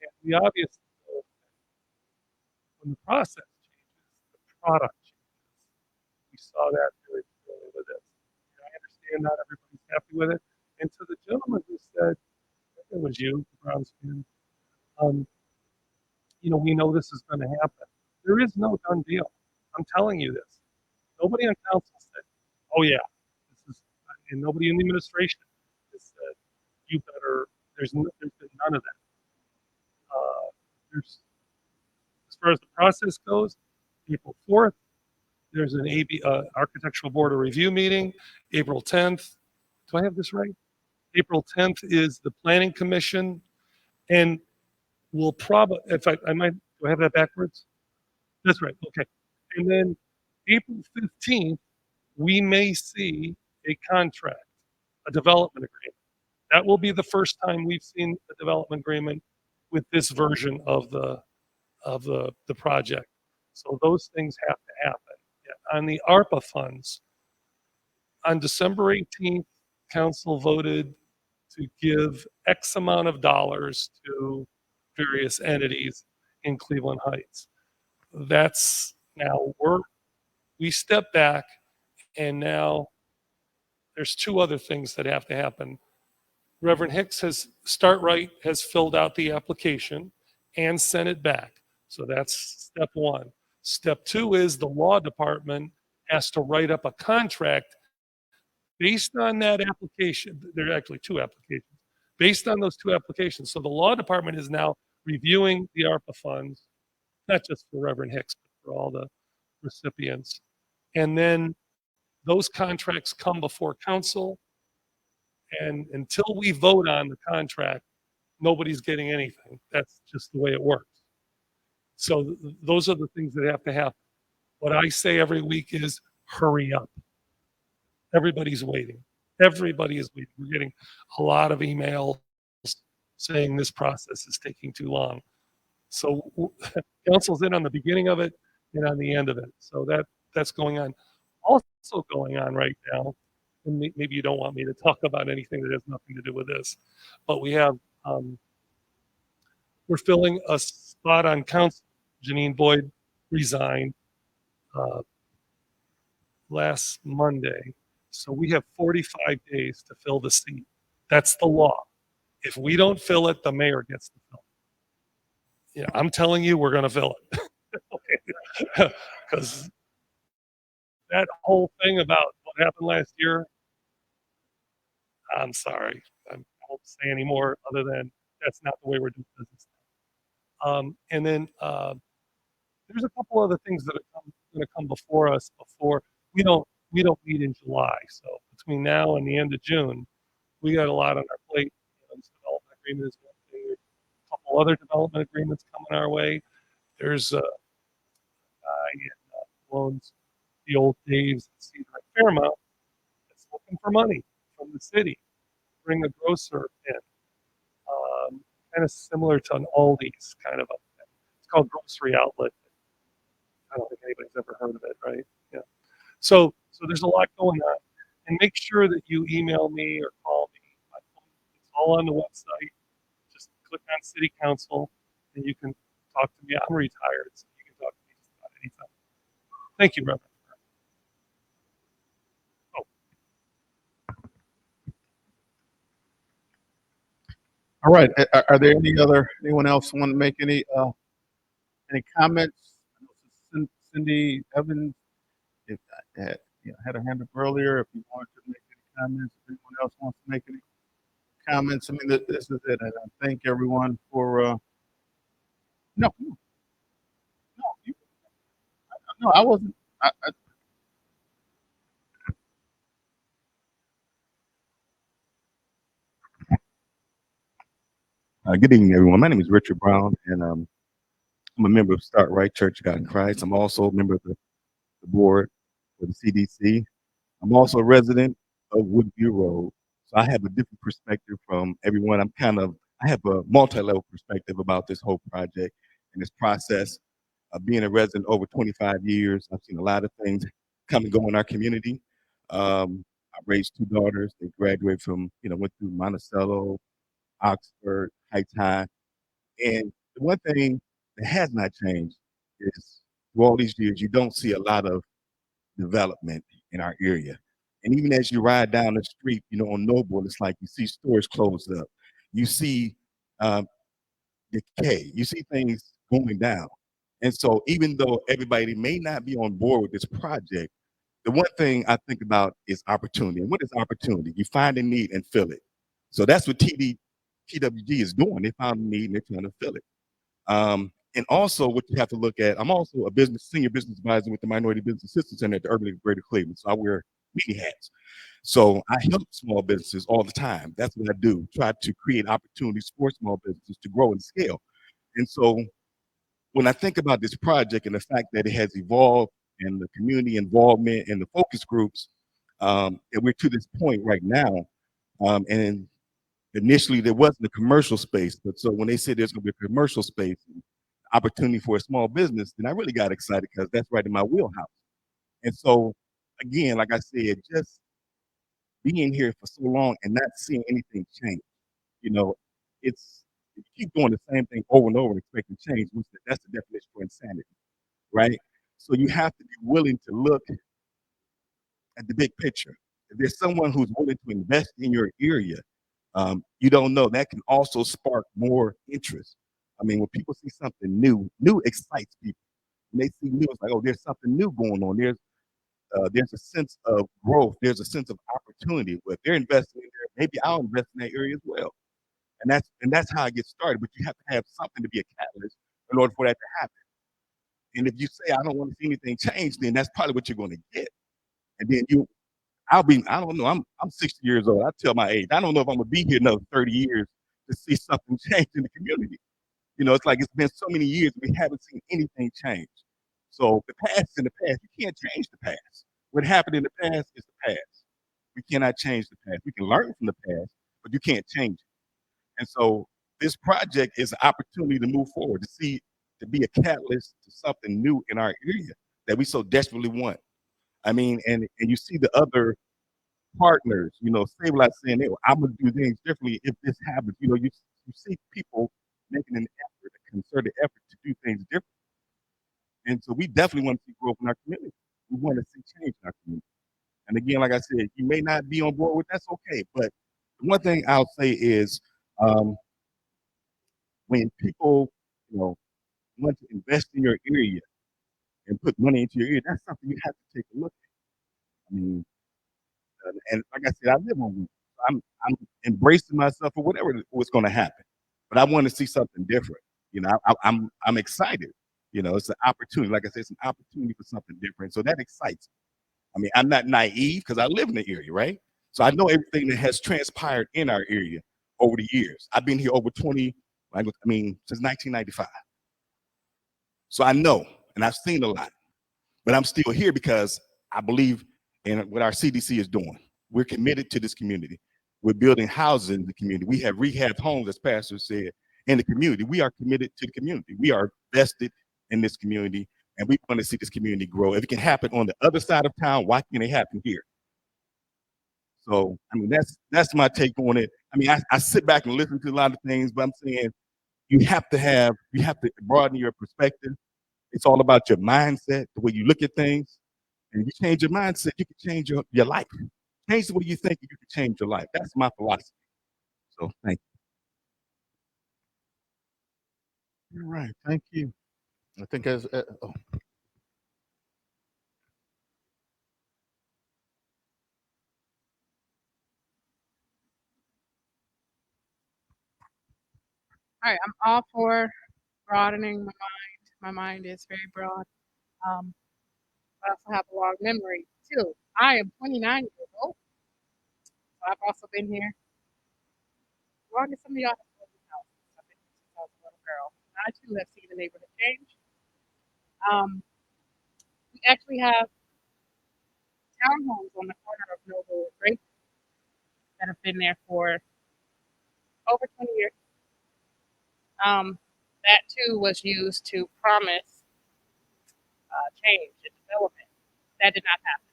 And the obvious thing, when the process changes, the product changes. We saw that very clearly with this. And I understand not everybody's happy with it. And to the gentleman who said, it was you, the Browns fan, we know this is going to happen. There is no done deal. I'm telling you this. Nobody on council said, oh yeah, this is, and nobody in the administration has said, you better, there's been none of that. There's, as far as the process goes, April 4th, there's an Architectural Board of Review meeting. April 10th, do I have this right? April 10th is the Planning Commission, and we'll probably, in fact, do I have that backwards? That's right, okay. And then April 15th, we may see a contract, a development agreement. That will be the first time we've seen a development agreement with this version of the project. So those things have to happen. Yeah. On the ARPA funds, on December 18th, council voted to give X amount of dollars to various entities in Cleveland Heights. That's now we step back, and now there's 2 other things that have to happen. Reverend Hicks StartRight has filled out the application and sent it back. So that's step 1. Step 2 is the law department has to write up a contract based on that application. There are actually 2 applications. Based on those 2 applications. So the law department is now reviewing the ARPA funds, not just for Reverend Hicks, but for all the recipients. And then those contracts come before council. And until we vote on the contract, nobody's getting anything. That's just the way it works. So those are the things that have to happen. What I say every week is hurry up. Everybody's waiting. Everybody is waiting. We're getting a lot of emails saying this process is taking too long. So council's in on the beginning of it and on the end of it. So that's going on. Also going on right now, and maybe you don't want me to talk about anything that has nothing to do with this, but we have, we're filling a spot on council. Janine Boyd resigned last Monday. So we have 45 days to fill the seat. That's the law. If we don't fill it, the mayor gets to fill it. Yeah, I'm telling you, we're going to fill it. Because that whole thing about what happened last year, I'm sorry. I won't say any more other than that's not the way we're doing business. And then there's a couple other things that are going to come before us before we don't meet in July. So between now and the end of June, we got a lot on our plate. This development agreement is one thing. There's a couple other development agreements coming our way. There's a guy that owns the old Dave's at Cedar and Fairmount that's looking for money from the city. Bring a grocer in. Kind of similar to an Aldi's kind of it's called Grocery Outlet. I don't think anybody's ever heard of it, right? Yeah. So there's a lot going on. And make sure that you email me or call me. My phone, it's all on the website. Just click on City Council and you can talk to me. I'm retired, so you can talk to me just about anytime. Thank you, Reverend. All right. Are there anyone else want to make any Any comments? I know Cindy Evans, if had her hand up earlier. If you wanted to make any comments, if anyone else wants to make any comments, I mean, this is it. And I thank everyone for. No, you, no, I wasn't. Good evening, everyone. My name is Richard Brown, and I'm a member of Start Right Church of God in Christ. I'm also a member of the board for the CDC. I'm also a resident of Woodview Road, so I have a different perspective from everyone. I have a multi-level perspective about this whole project and this process. Being a resident over 25 years, I've seen a lot of things come and go in our community. I raised two daughters. They graduated from, went through Monticello, Oxford, Heights High. And the one thing that has not changed is through all these years, you don't see a lot of development in our area. And even as you ride down the street, on Noble, it's like you see stores closed up. You see um, decay. You see things going down. And so even though everybody may not be on board with this project, the one thing I think about is opportunity. And what is opportunity? You find a need and fill it. So that's what TWG is doing. They found a need and they're trying to fill it. And also what you have to look at, I'm also a senior business advisor with the Minority Business Assistance Center at the Urban League of Greater Cleveland. So I wear many hats. So I help small businesses all the time. That's what I do. Try to create opportunities for small businesses to grow and scale. And so when I think about this project and the fact that it has evolved and the community involvement and the focus groups, and we're to this point right now, and initially there wasn't a commercial space, but so when they said there's going to be a commercial space, opportunity for a small business, then I really got excited because that's right in my wheelhouse. And so, again, like I said, just being here for so long and not seeing anything change, you know, it's if you keep doing the same thing over and over and expecting change, that's the definition for insanity, right? So you have to be willing to look at the big picture. If there's someone who's willing to invest in your area, you don't know, that can also spark more interest. I mean, when people see something new excites people. When they see new, it's like, oh, there's something new going on. There's a sense of growth. There's a sense of opportunity. But if they're investing in there, maybe I'll invest in that area as well. And that's how I get started. But you have to have something to be a catalyst in order for that to happen. And if you say I don't want to see anything change, then that's probably what you're going to get. And then I don't know, I'm 60 years old. I tell my age. I don't know if I'm gonna be here another 30 years to see something change in the community. It's like it's been so many years we haven't seen anything change. So the past is in the past. You can't change the past. What happened in the past is the past. We cannot change the past. We can learn from the past, but you can't change it. And so this project is an opportunity to move forward, to be a catalyst to something new in our area that we so desperately want. I mean, and you see the other partners, stabilize saying, hey, I'm gonna do things differently if this happens. You see people making an effort, a concerted effort to do things differently. And so we definitely want to see growth in our community. We want to see change in our community. And again, like I said, you may not be on board with that's okay. But the one thing I'll say is when people, want to invest in your area and put money into your area, that's something you have to take a look at. I mean, and like I said, I live on Woodview. I'm embracing myself for whatever was going to happen, but I want to see something different. I'm excited. It's an opportunity. Like I said, it's an opportunity for something different. So that excites me. I mean, I'm not naive because I live in the area, right? So I know everything that has transpired in our area over the years. I've been here over 20. Since 1995. So I know, and I've seen a lot, but I'm still here because I believe in what our CDC is doing. We're committed to this community. We're building houses in the community. We have rehab homes, as Pastor said, in the community. We are committed to the community. We are vested in this community, and we want to see this community grow. If it can happen on the other side of town, why can't it happen here? So, that's my take on it. I sit back and listen to a lot of things, but I'm saying you have to broaden your perspective. It's all about your mindset, the way you look at things. And if you change your mindset, you can change your life. Change the way you think, and you can change your life. That's my philosophy. So thank All right, thank you. I think oh, All right, I'm all for broadening my mind. My mind is very broad. Um, I also have a long memory too. I am 29 years old. So I've also been here as long as some of y'all have lived in houses. I've been here since I was a little girl. I too have seen the neighborhood change. Um, we actually have townhomes on the corner of Noble and Grape that have been there for over 20 years. Um, that too was used to promise change and development. That did not happen.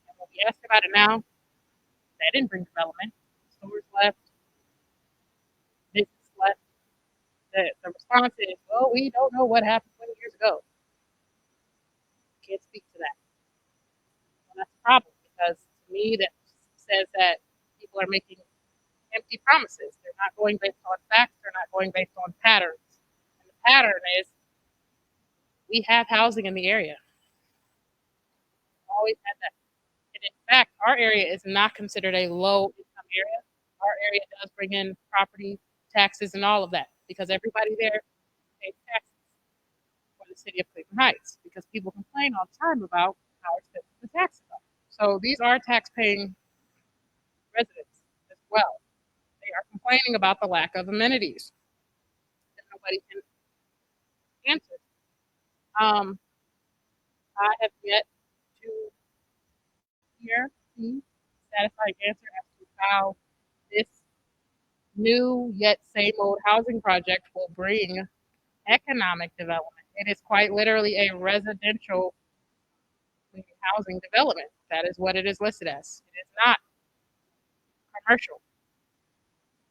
And when we ask about it now, that didn't bring development. Stores left, business left. The response is, well, we don't know what happened 20 years ago. Can't speak to that. And that's a problem because to me, that says that people are making empty promises. They're not going based on facts, they're not going based on patterns. And the pattern is we have housing in the area. Always had that. And in fact, our area is not considered a low income area. Our area does bring in property taxes and all of that because everybody there pays taxes for the city of Cleveland Heights because people complain all the time about how expensive the taxes are. So these are tax-paying residents as well. They are complaining about the lack of amenities that nobody can answer. I have yet to hear the satisfying answer as to how this new yet same old housing project will bring economic development. It is quite literally a residential housing development. That is what it is listed as. It is not commercial.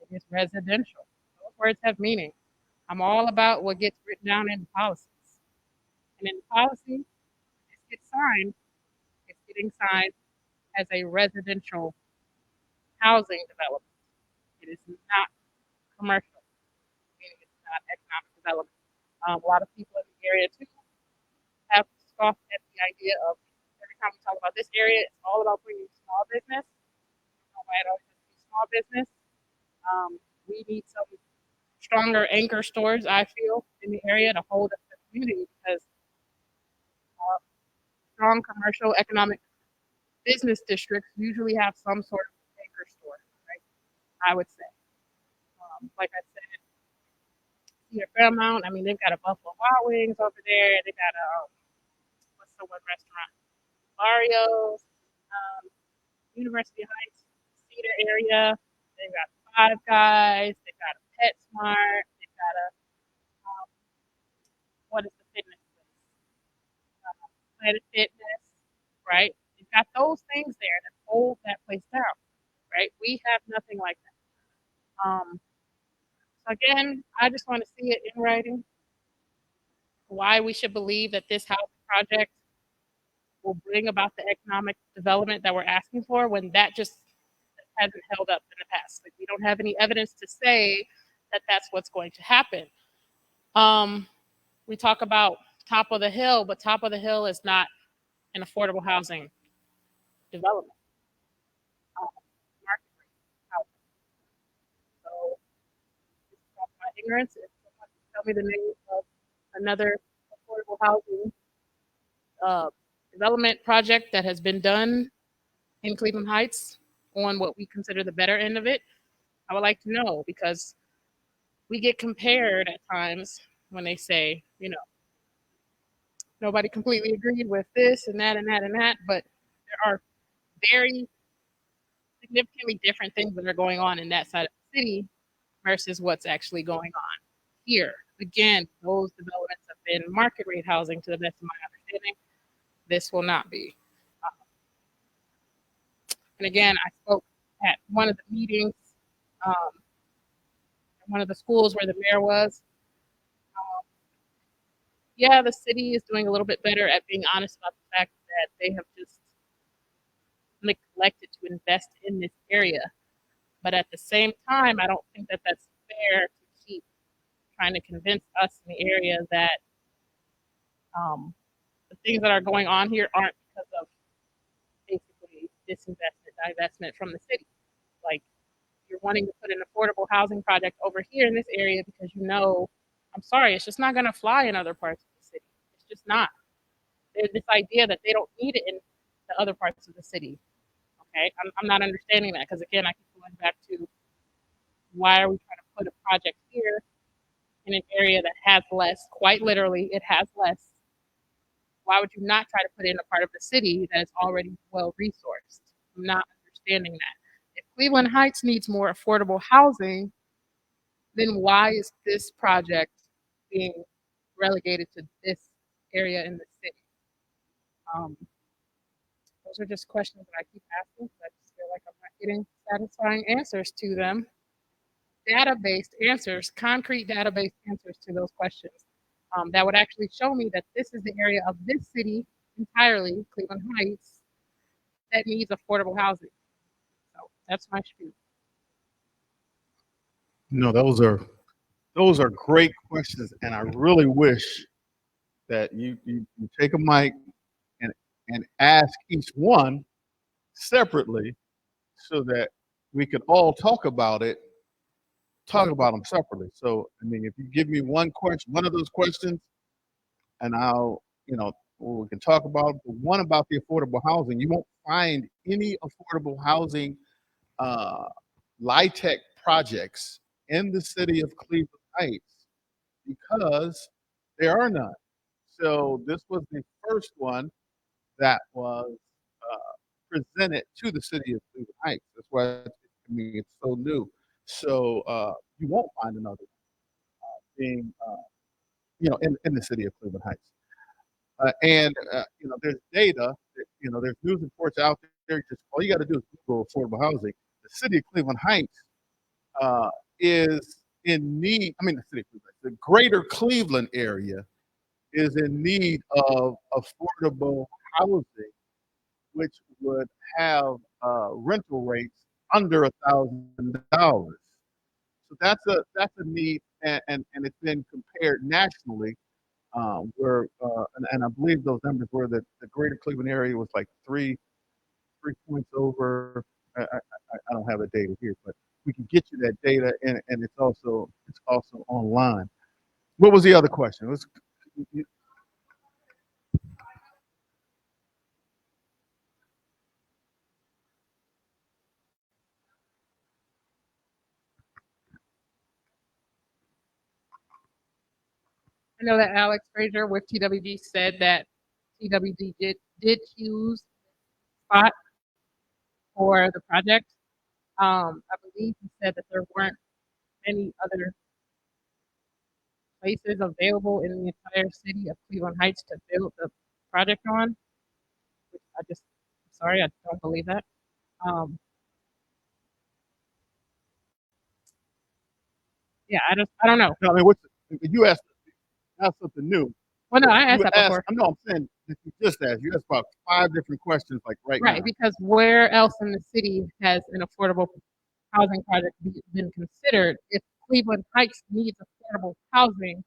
It is residential. Those words have meaning. I'm all about what gets written down in the policies. And in the policy, this gets signed, it's getting signed as a residential housing development. It is not commercial, meaning it's not economic development. A lot of people in the area too have scoffed at the idea of every time we talk about this area, it's all about bringing small business. Why it always has to be small business. We need some stronger anchor stores, I feel, in the area to hold up the community because strong commercial economic business districts usually have some sort of anchor store, right? I would say. Like I said, Cedar Fairmount, I mean, they've got a Buffalo Wild Wings over there. They got a, what's the one restaurant? Mario's, University Heights, Cedar area. They've got Five Guys. They've got a PetSmart. They've got a, um, what is the fitness place? Planet Fitness, right? You've got those things there that hold that place down, right? We have nothing like that. So again, I just want to see it in writing. Why we should believe that this housing project will bring about the economic development that we're asking for when that just hasn't held up in the past. Like we don't have any evidence to say that that's what's going to happen. We talk about top of the hill, but top of the hill is not an affordable housing development. Market rate housing. So this is off my ignorance. If someone can tell me the name of another affordable housing development project that has been done in Cleveland Heights on what we consider the better end of it, I would like to know because we get compared at times when they say, you know, nobody completely agreed with this and that and that and that, but there are very significantly different things that are going on in that side of the city versus what's actually going on here. Again, those developments have been market rate housing to the best of my understanding. This will not be. And again, I spoke at one of the meetings, um, at one of the schools where the mayor was. Yeah, the city is doing a little bit better at being honest about the fact that they have just neglected to invest in this area. But at the same time, I don't think that that's fair to keep trying to convince us in the area that The things that are going on here aren't because of basically disinvestment, divestment from the city. Like, you're wanting to put an affordable housing project over here in this area because you know, I'm sorry, it's just not going to fly in other parts of the city. It's just not. There's this idea that they don't need it in the other parts of the city. Okay, I'm not understanding that because again, I keep going back to why are we trying to put a project here in an area that has less? Quite literally, it has less. Why would you not try to put it in a part of the city that is already well resourced? I'm not understanding that. If Cleveland Heights needs more affordable housing, then why is this project being relegated to this area in the city? Those are just questions that I keep asking because I just feel like I'm not getting satisfying answers to them. Data-based answers, concrete data-based answers to those questions that would actually show me that this is the area of this city entirely, Cleveland Heights, that needs affordable housing. So that's my spiel. No, those are great questions, and I really wish that you take a mic and ask each one separately so that we could all talk about them separately. So, I mean, if you give me one of those questions, and we can talk about the one about the affordable housing. You won't find any affordable housing LIHTC projects in the city of Cleveland Heights because there are none. So this was the first one that was presented to the city of Cleveland Heights. That's why it's so new. So you won't find another being in the city of Cleveland Heights. There's data. There's news reports out there. Just all you got to do is Google affordable housing. The city of Cleveland Heights is in need. I mean, the city of Cleveland, the greater Cleveland area is in need of affordable housing, which would have rental rates under $1,000. So that's a need, and it's been compared nationally. And I believe those numbers were that the greater Cleveland area was like three points over. I don't have the data here, but we can get you that data, and it's also online. What was the other question? I know that Alex Frazier with TWG said that TWG did choose spot for the project. I believe he said that there weren't any other places available in the entire city of Cleveland Heights to build the project on. Which I'm sorry, I don't believe that. Yeah, I don't know. No, I mean, you asked something new. Well, no, I asked You that asked, before. no, I'm saying that you just asked. You asked about 5 different questions, like right Right, now. because where else in the city has an affordable housing project been considered? If Cleveland Heights needs affordable housing,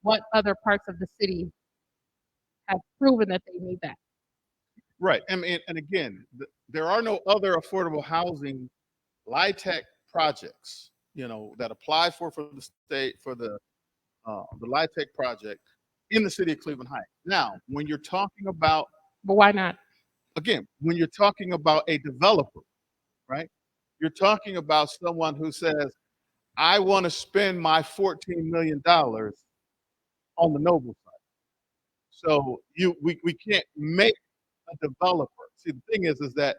what other parts of the city have proven that they need that? Right. I mean, and again, there are no other affordable housing LIHTC projects, that apply for the state for the LIHTC project in the city of Cleveland Heights. Now, when you're talking about, But why not? again, when you're talking about a developer, right? You're talking about someone who says, I want to spend my $14 million on the Noble site. So we can't make a developer. See, the thing is that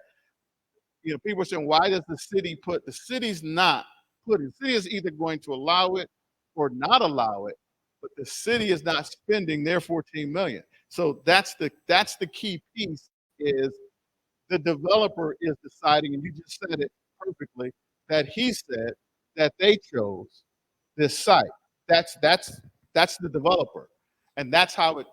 people are saying, why does the city the city's not putting, the city is either going to allow it or not allow it, but the city is not spending their 14 million. So that's the key piece is the developer is deciding, and you just said it perfectly, that he said that they chose this site. That's the developer. And that's how it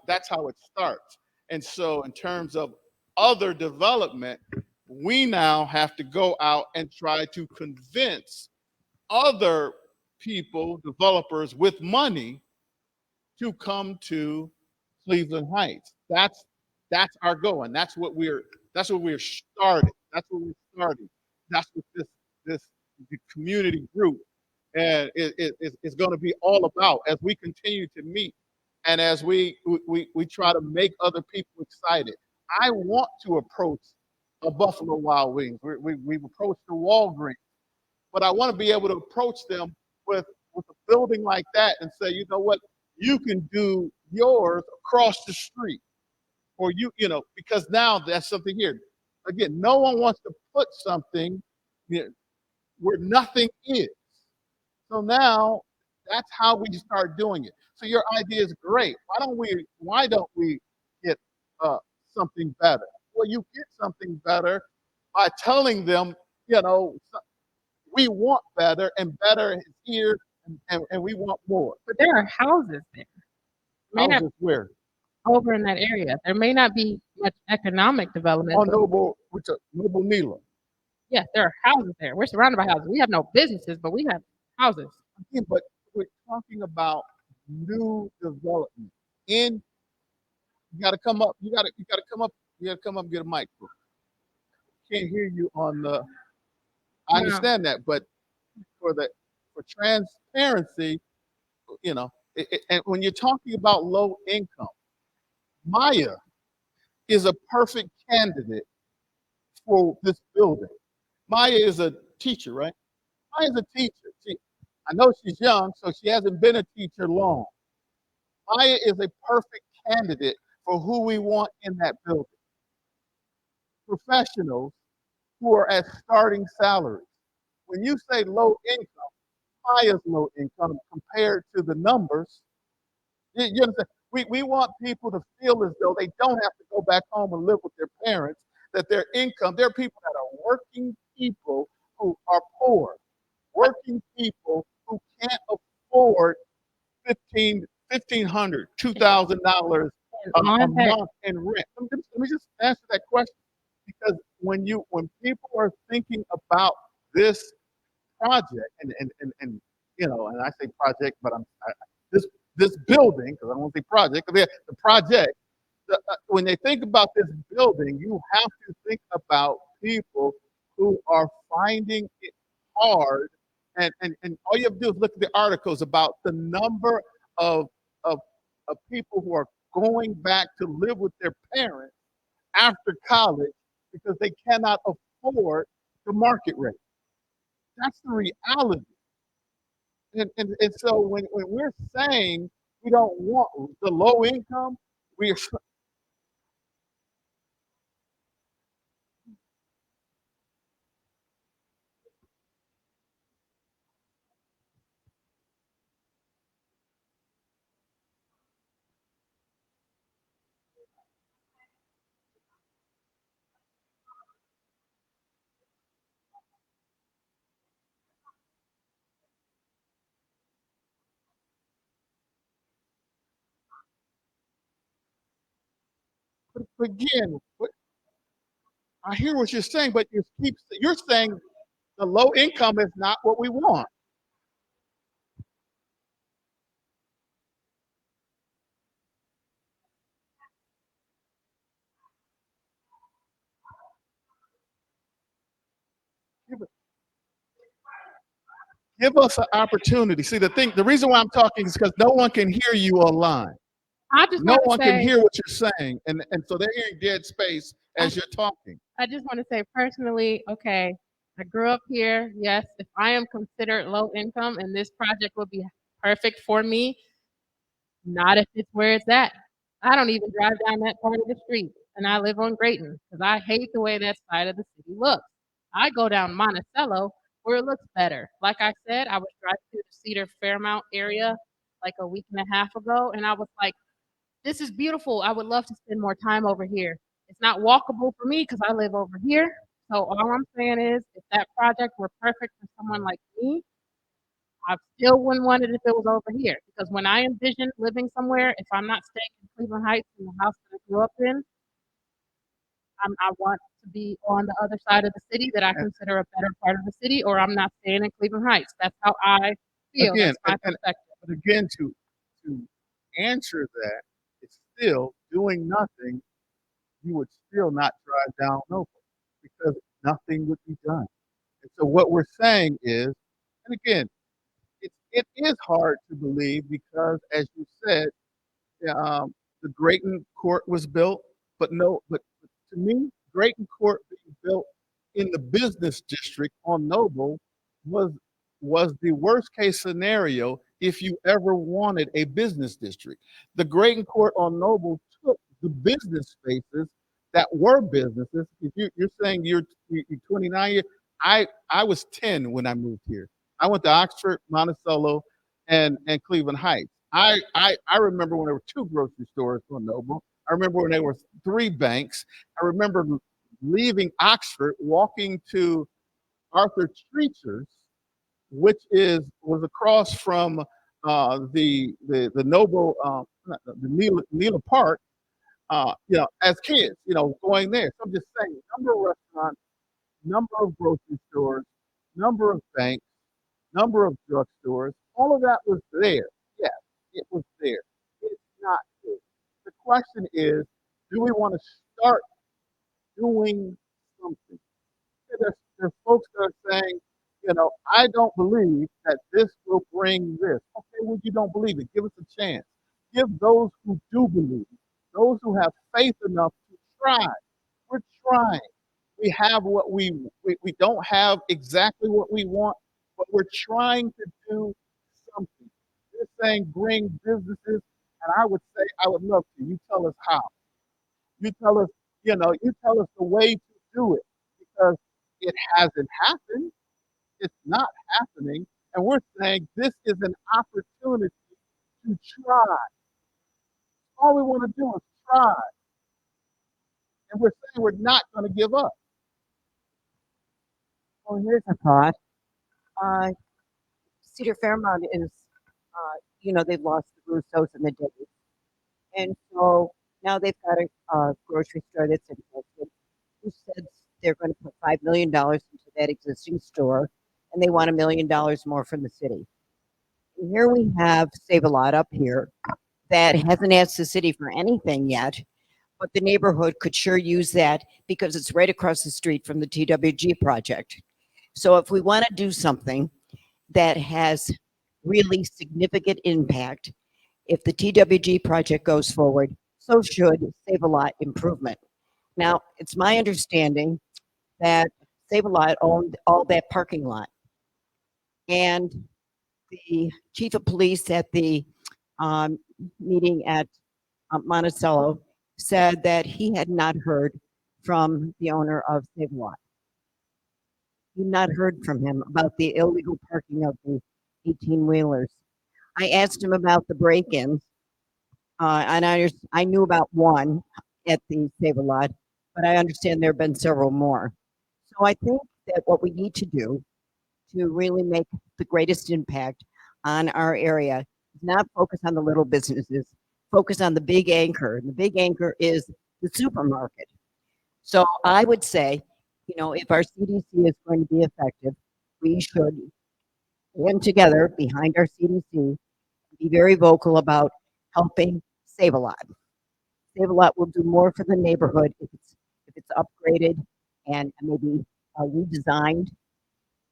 starts. And so in terms of other development, we now have to go out and try to convince other people, developers with money, to come to Cleveland Heights. That's our goal, and that's what we're starting. That's what we're starting. That's what this the community group and is going to be all about as we continue to meet and as we try to make other people excited. I want to approach a Buffalo Wild Wings. We've approached the Walgreens, but I want to be able to approach them with a building like that and say, you know what, you can do yours across the street, or because now that's something here. Again, no one wants to put something where nothing is. So now that's how we start doing it. So your idea is great. Why don't we get something better? Well, you get something better by telling them, we want better, and better is here, and we want more. But there are houses there. May not Houses where? over in that area. There may not be much economic development. On Noble Nila. Yes, there are houses there. We're surrounded by houses. We have no businesses, but we have houses. Again, but we're talking about new development. You gotta come up, you gotta come up, and get a mic. Can't hear you on the I understand that, but for transparency, and when you're talking about low income, Maya is a perfect candidate for this building. Maya is a teacher, right? Maya's a teacher. I know she's young, so she hasn't been a teacher long. Maya is a perfect candidate for who we want in that building. Professionals who are at starting salaries. When you say low income, Maya's low income compared to the numbers. You understand? We want people to feel as though they don't have to go back home and live with their parents, that their income, there are people that are working people who are poor, working people who can't afford $1,500, $2,000 a month in rent. Let me just answer that question, because when people are thinking about this project, and I say project, but this building, because I don't want to say project, the project. When they think about this building, you have to think about people who are finding it hard, and all you have to do is look at the articles about the number of people who are going back to live with their parents after college because they cannot afford the market rate. That's the reality. And so when we're saying we don't want the low income, we're again, I hear what you're saying, but you're saying the low income is not what we want. Give us an opportunity. See, the reason why I'm talking is because no one can hear you online. I just No want one to can say, hear what you're saying, and so they're hearing dead space as you're talking. I just want to say personally, okay, I grew up here. Yes, if I am considered low income and this project would be perfect for me, not if it's where it's at. I don't even drive down that part of the street, and I live on Grayton because I hate the way that side of the city looks. I go down Monticello where it looks better. Like I said, I was driving through the Cedar Fairmount area like a week and a half ago, and I was like, this is beautiful. I would love to spend more time over here. It's not walkable for me because I live over here. So all I'm saying is, if that project were perfect for someone like me, I still wouldn't want it if it was over here. Because when I envision living somewhere, if I'm not staying in Cleveland Heights in the house that I grew up in, I want to be on the other side of the city that I consider a better part of the city, or I'm not staying in Cleveland Heights. That's how I feel. Again, That's my perspective. but again, to answer that, still doing nothing, you would still not drive down Noble because nothing would be done. And so what we're saying is, and again, it is hard to believe because, as you said, the Grayton Court was built, but to me, Grayton Court being built in the business district on Noble was was the worst case scenario if you ever wanted a business district. The Grayton Court on Noble took the business spaces that were businesses. If you're saying you're 29 years, I was 10 when I moved here. I went to Oxford, Monticello, and Cleveland Heights. I remember when there were 2 grocery stores on Noble. I remember when there were 3 banks. I remember leaving Oxford, walking to Arthur Treacher's, which was across from the Noble the Neela Park. As kids, going there. So I'm just saying, number of restaurants, number of grocery stores, number of banks, number of drugstores, all of that was there. Yes, it was there. It's not there. The question is, do we want to start doing something? There's folks that are saying, I don't believe that this will bring this. Okay, well, you don't believe it. Give us a chance. Give those who do believe, those who have faith enough to try. We're trying. We have what we don't have exactly what we want, but we're trying to do something. You're saying bring businesses, and I would say I would love to. You tell us how. You tell us, you tell us the way to do it because it hasn't happened. It's not happening. And we're saying this is an opportunity to try. All we want to do is try. And we're saying we're not going to give up. Well, here's a thought. Cedar Fairmount is, they've lost the Russos and the Davies. And so now they've got a grocery store that's invested who said they're going to put $5 million into that existing store, and they want $1 million more from the city. And here we have Save a Lot up here that hasn't asked the city for anything yet, but the neighborhood could sure use that because it's right across the street from the TWG project. So if we want to do something that has really significant impact, if the TWG project goes forward, so should Save a Lot improvement. Now, it's my understanding that Save a Lot owned all that parking lot. And the chief of police at the meeting at Monticello said that he had not heard from the owner of Save a Lot. He not heard from him about the illegal parking of the 18-wheelers. I asked him about the break-ins, and I knew about one at the Save a Lot, but I understand there have been several more. So I think that what we need to do to really make the greatest impact on our area is not focus on the little businesses, focus on the big anchor. And the big anchor is the supermarket. So I would say, if our CDC is going to be effective, we should band together behind our CDC, be very vocal about helping Save a Lot. Save a Lot will do more for the neighborhood if it's upgraded and maybe redesigned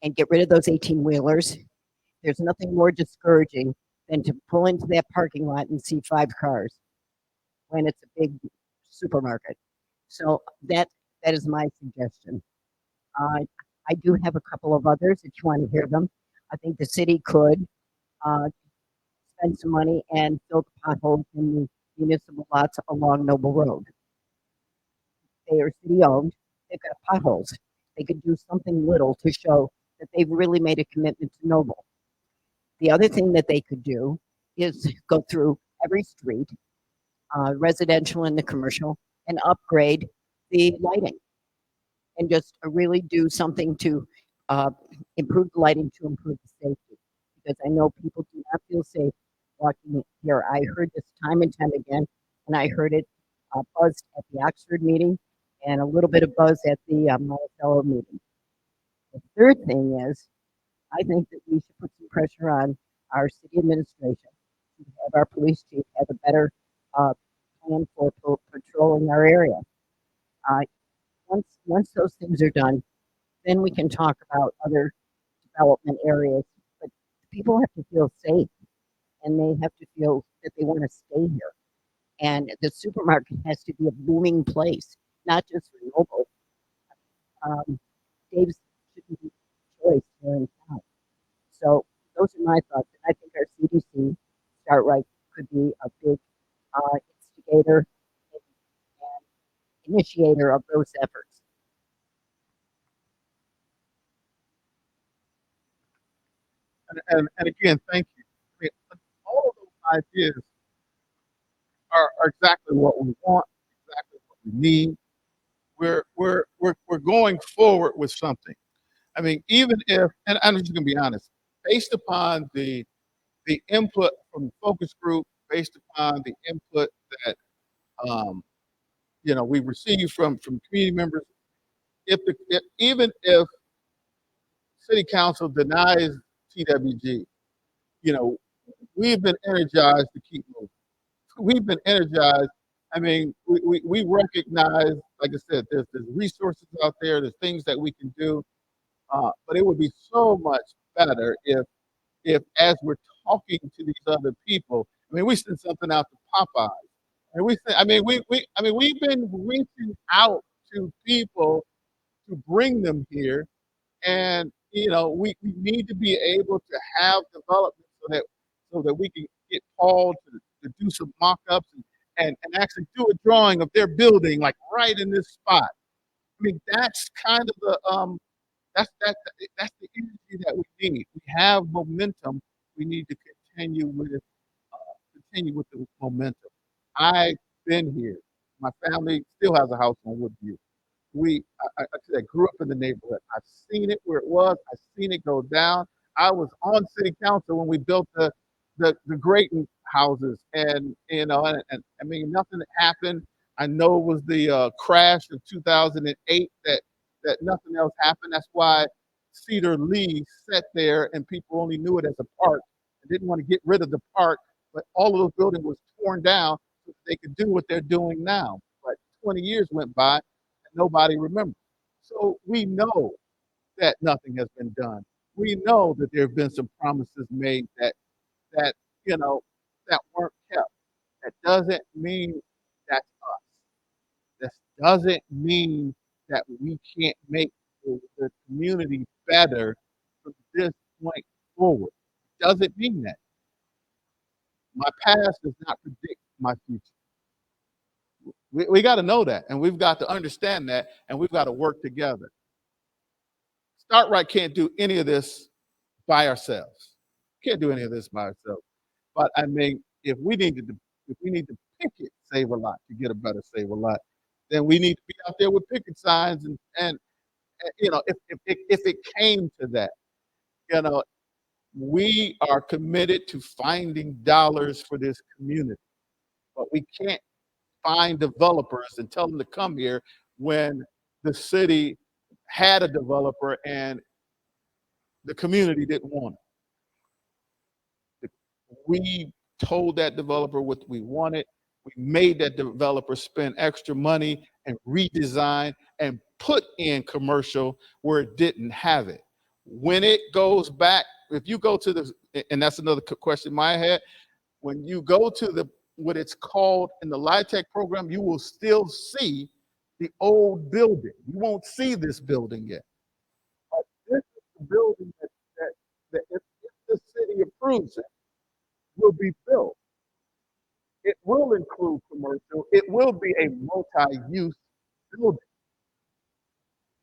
and get rid of those 18-wheelers. There's nothing more discouraging than to pull into that parking lot and see 5 cars when it's a big supermarket. So that is my suggestion. I do have a couple of others if you want to hear them. I think the city could spend some money and fill the potholes in the municipal lots along Noble Road. They are city owned. They've got potholes. They could do something little to show that they've really made a commitment to Noble. The other thing that they could do is go through every street, residential and the commercial, and upgrade the lighting and just really do something to improve the lighting to improve the safety. Because I know people do not feel safe walking here. I heard this time and time again, and I heard it buzzed at the Oxford meeting and a little bit of buzz at the Monticello meeting. The third thing is, I think that we should put some pressure on our city administration to have our police chief have a better plan and for patrolling our area. Uh, once those things are done, then we can talk about other development areas. But people have to feel safe, and they have to feel that they want to stay here. And the supermarket has to be a booming place, not just for local. Dave's shouldn't be a choice here in town. So those are my thoughts. And I think our CDC, Start Right, could be a big instigator and initiator of those efforts. And again, thank you. I mean, all of those ideas are exactly what we want, exactly what we need. We're going forward with something. I mean, even if, and I'm just going to be honest, based upon the input from the focus group, based upon the input that um, we received from community members, even if City Council denies TWG, you know, we've been energized to keep moving. We've been energized. I mean, we recognize, like I said, there's resources out there, there's things that we can do, but it would be so much better if as we're talking to these other people, I mean, we send something out to Popeyes, and we've been reaching out to people to bring them here, and we need to be able to have development so that we can get Paul to do some mock-ups and actually do a drawing of their building like right in this spot. I mean, that's kind of that's the energy that we need. We have momentum. We need to continue with the momentum. I've been here. My family still has a house on Woodview. I said, I grew up in the neighborhood. I've seen it where it was. I've seen it go down. I was on city council when we built the Grayton houses, and I mean, nothing happened. I know it was the crash of 2008 that nothing else happened. That's why Cedar Lee sat there, and people only knew it as a park and didn't want to get rid of the park. But all of those buildings was torn down so that they could do what they're doing now. But 20 years went by, and nobody remembers. So we know that nothing has been done. We know that there have been some promises made that that weren't kept. That doesn't mean that's us. This doesn't mean that we can't make the community better from this point forward. It doesn't mean that. My past does not predict my future. We got to know that, and we've got to understand that, and we've got to work together. Start Right can't do any of this by ourselves. Can't do any of this by ourselves. But I mean, if we need to picket Save a Lot to get a better Save a Lot, then we need to be out there with picket signs and if it came to that, we are committed to finding dollars for this community, but we can't find developers and tell them to come here when the city had a developer and the community didn't want it. We told that developer what we wanted. We made that developer spend extra money and redesign and put in commercial where it didn't have it. When it goes back, if you go to and that's another question I had, when you go to what it's called in the LIHTC program, you will still see the old building. You won't see this building yet. But this is the building that if the city approves it, will be built. It will include commercial. It will be a multi-use building.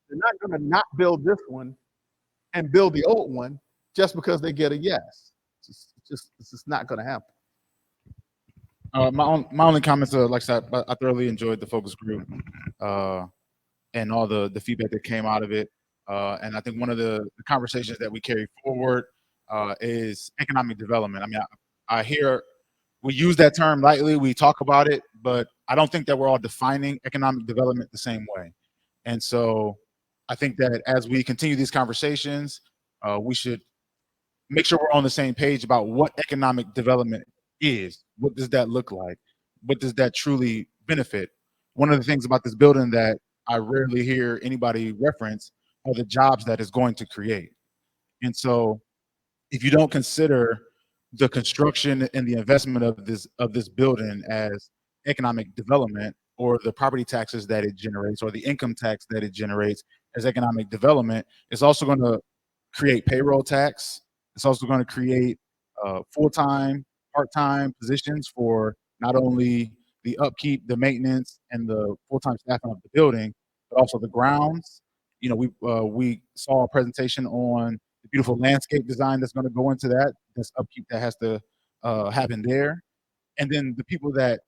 They're not going to not build this one and build the old one just because they get a yes. It's just not going to happen. My only comments are, like I said, I thoroughly enjoyed the focus group and all the feedback that came out of it. And I think one of the conversations that we carry forward is economic development. I mean, I hear we use that term lightly, we talk about it, but I don't think that we're all defining economic development the same way. And so I think that as we continue these conversations, we should make sure we're on the same page about what economic development is. What does that look like? what does that truly benefit? One of the things about this building that I rarely hear anybody reference are the jobs that it's going to create. And so if you don't consider the construction and the investment of this building as economic development, or the property taxes that it generates, or the income tax that it generates as economic development, it's also going to create payroll tax. It's also going to create full-time, part-time positions for not only the upkeep, the maintenance, and the full-time staffing of the building, but also the grounds. You know, we saw a presentation on the beautiful landscape design that's going to go into that. This upkeep that has to happen there, and then the people that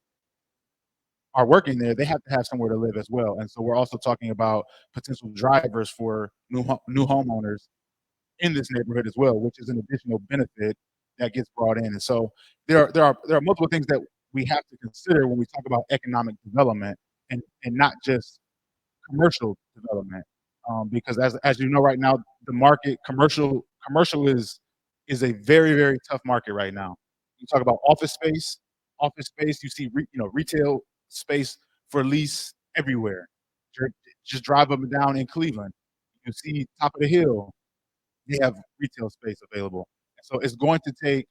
are working there, they have to have somewhere to live as well. And so we're also talking about potential drivers for new homeowners in this neighborhood as well, which is an additional benefit that gets brought in. And so there are multiple things that we have to consider when we talk about economic development, and not just commercial development. Because as you know, right now, the market commercial is a very, very tough market right now. You talk about office space, you see retail space for lease everywhere. Just drive up and down in Cleveland, you see top of the hill, they have retail space available. So it's going to take,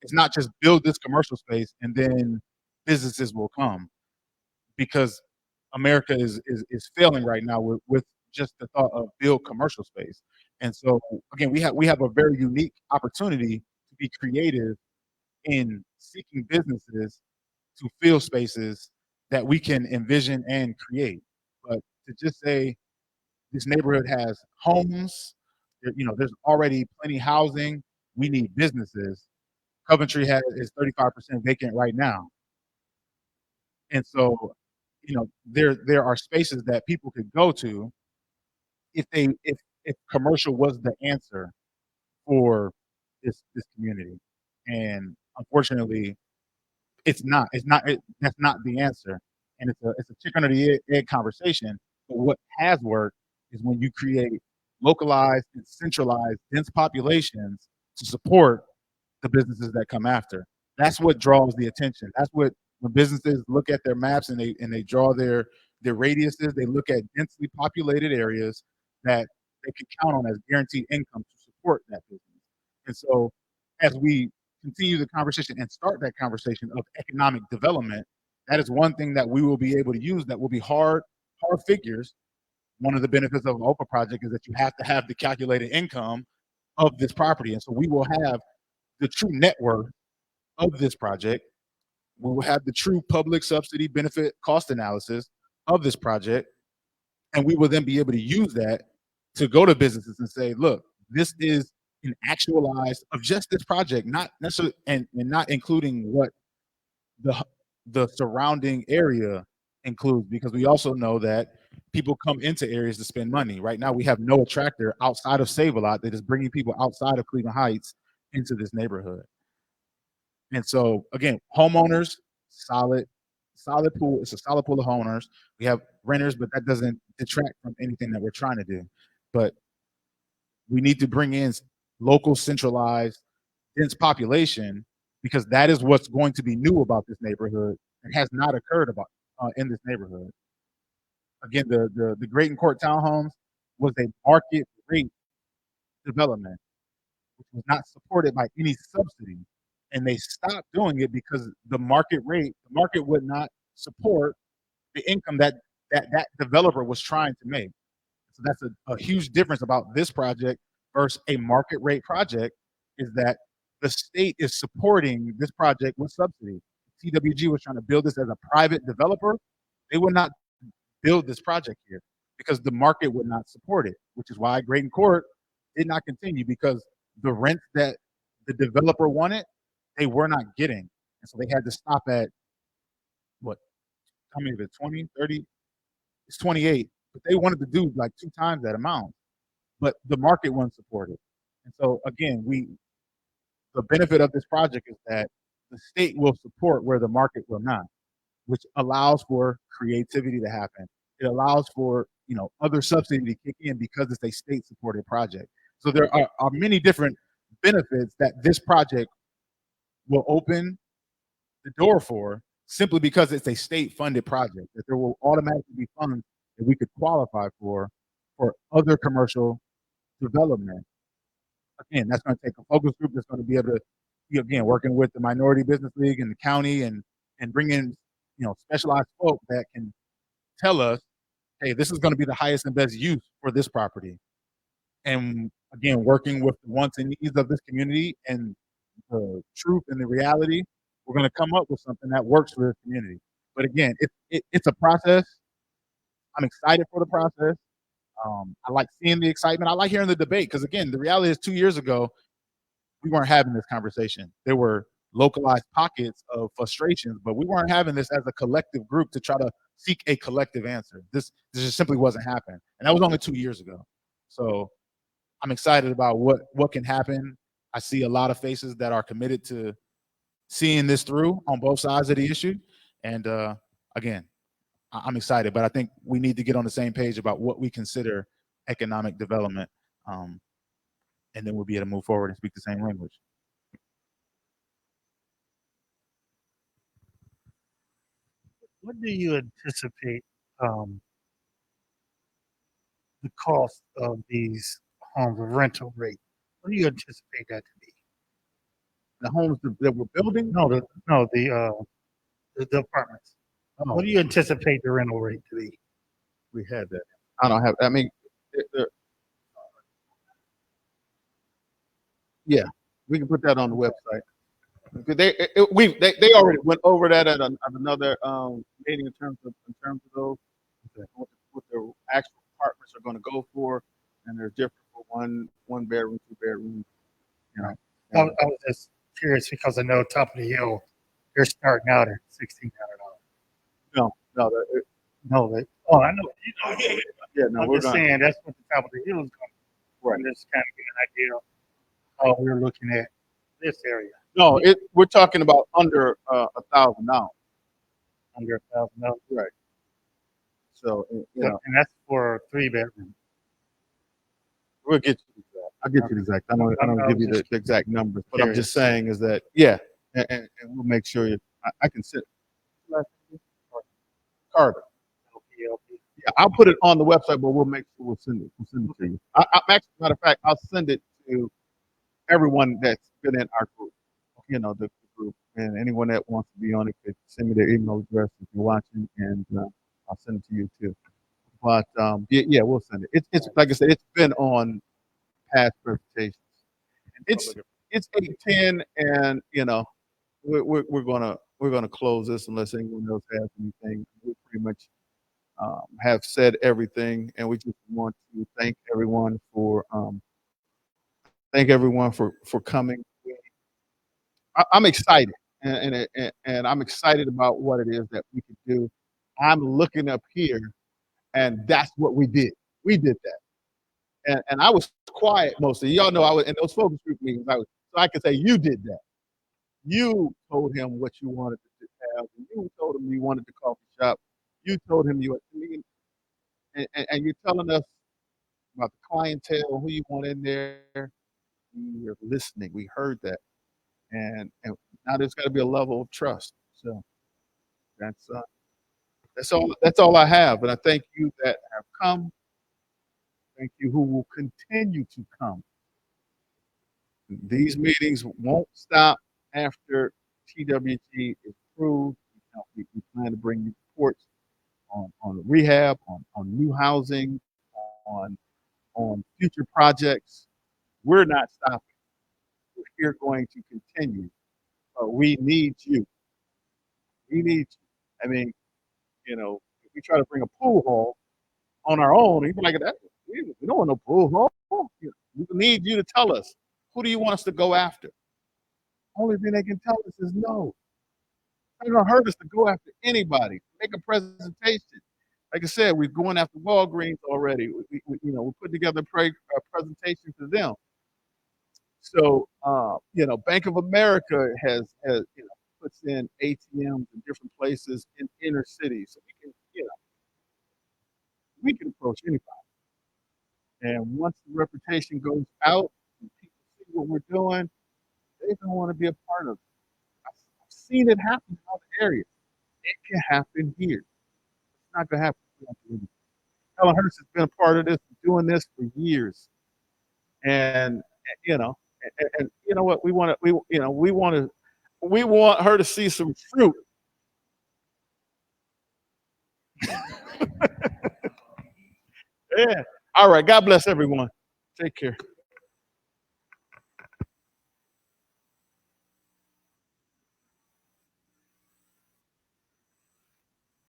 it's not just build this commercial space and then businesses will come, because America is failing right now with just the thought of build commercial space. And so again, we have a very unique opportunity to be creative in seeking businesses to fill spaces that we can envision and create. But to just say this neighborhood has homes, there's already plenty housing, we need businesses. Coventry is 35% vacant right now. And so, there are spaces that people could go to if commercial was the answer for this community. And unfortunately, it's not. That's not the answer. And it's a chicken or the egg conversation. But what has worked is when you create localized and centralized dense populations to support the businesses that come after. That's what draws the attention. That's what, when businesses look at their maps and they draw their radiuses, they look at densely populated areas that they can count on as guaranteed income to support that business. And so as we continue the conversation and start that conversation of economic development, that is one thing that we will be able to use that will be hard figures. One of the benefits of an OPA project is that you have to have the calculated income of this property. And so we will have the true net worth of this project. We will have the true public subsidy benefit cost analysis of this project. And we will then be able to use that to go to businesses and say, look, this is an actualized of just this project, not necessarily, and not including what the surrounding area includes, because we also know that people come into areas to spend money. Right now, we have no attractor outside of Save-A-Lot that is bringing people outside of Cleveland Heights into this neighborhood. And so again, homeowners, solid pool. It's a solid pool of homeowners. We have renters, but that doesn't detract from anything that we're trying to do. But we need to bring in local, centralized, dense population, because that is what's going to be new about this neighborhood and has not occurred about in this neighborhood. Again, the Grayton Court townhomes was a market rate development, which was not supported by any subsidy. And they stopped doing it because the market would not support the income that developer was trying to make. So that's a huge difference about this project versus a market rate project, is that the state is supporting this project with subsidy. TWG was trying to build this as a private developer. They would not build this project here because the market would not support it, which is why Grayton Court did not continue, because the rent that the developer wanted, they were not getting. And so they had to stop at how many of it, 20, 30? It's 28, but they wanted to do like 2 times that amount, but the market wouldn't support it. And so again, the benefit of this project is that the state will support where the market will not, which allows for creativity to happen. It allows for, other subsidy to kick in because it's a state supported project. So there are many different benefits that this project will open the door for, simply because it's a state funded project, that there will automatically be funds that we could qualify for other commercial development. Again, that's going to take a focus group that's going to be able to, again, working with the Minority Business League and the county, and bring in, specialized folk that can tell us, hey, this is going to be the highest and best use for this property. And again, working with the wants and needs of this community and the truth and the reality, we're going to come up with something that works for this community. But again, it's a process. I'm excited for the process. I like seeing the excitement. I like hearing the debate, because again, the reality is 2 years ago, we weren't having this conversation. There were localized pockets of frustrations, but we weren't having this as a collective group to try to seek a collective answer. This just simply wasn't happening. And that was only 2 years ago. So I'm excited about what can happen. I see a lot of faces that are committed to seeing this through on both sides of the issue. And again, I'm excited, but I think we need to get on the same page about what we consider economic development. And then we'll be able to move forward and speak the same language. What do you anticipate the cost of these homes, the rental rate? What do you anticipate that to be? The homes that we're building, No, the apartments. What do you anticipate the rental rate to be? we had that. I don't have, I mean, yeah, we can put that on the website. Because they already went over that at another meeting in terms of those, what the actual apartments are going to go for, and they're different for one bedroom, 2 bedroom, you know. I was just curious because I know Top of the Hill, they're starting out at $1,600. No, No, I know. yeah, no, I'm we're just going. saying that's what the Top of the Hill is going. Right. I'm just kind of getting an idea of how we're looking at this area. No, we're talking about under $1,000. Under $1,000. Right. So And that's for a 3-bedroom. we'll get you the exact. I'll get you the exact. I don't give you the exact numbers, but I'm just saying is that and we'll make sure I can sit. Carter. Yeah, I'll put it on the website, but we'll make sure we'll send it to you. I'm actually, matter of fact, I'll send it to everyone that's been in our group. The group, and anyone that wants to be on it could send me their email address if you're watching, and I'll send it to you too. But yeah, we'll send it. It's like I said, it's been on past presentations. It's 8:10, and we're gonna close this unless anyone else has anything. We pretty much have said everything, and we just want to thank everyone for coming. I'm excited, and I'm excited about what it is that we can do. I'm looking up here, and that's what we did. We did that, and I was quiet mostly. Y'all know I was in those focus group meetings. So I could say you did that. You told him what you wanted to have. You told him you wanted the coffee shop. You told him and you're telling us about the clientele, who you want in there. We are listening. We heard that. And now there's got to be a level of trust. So that's all I have. And I thank you that have come. Thank you who will continue to come. These meetings won't stop after TWG is approved. We plan to bring you reports on rehab, on new housing, on future projects. We're not stopping. We're going to continue. We need you. We need you. I mean, if we try to bring a pool hall on our own, you'd be like, we don't want no pool hall. We need you to tell us, who do you want us to go after? Only thing they can tell us is no. It's not going to hurt us to go after anybody. Make a presentation. Like I said, we're going after Walgreens already. We put together a presentation to them. So, Bank of America has puts in ATMs in different places in inner cities. So we can approach anybody. And once the reputation goes out and people see what we're doing, they're going to want to be a part of it. I've seen it happen in other areas. It can happen here. It's not going to happen. Helen Hurst has been a part of this, doing this for years, and you know, and you know what? We want her to see some fruit. Yeah. All right. God bless everyone. Take care.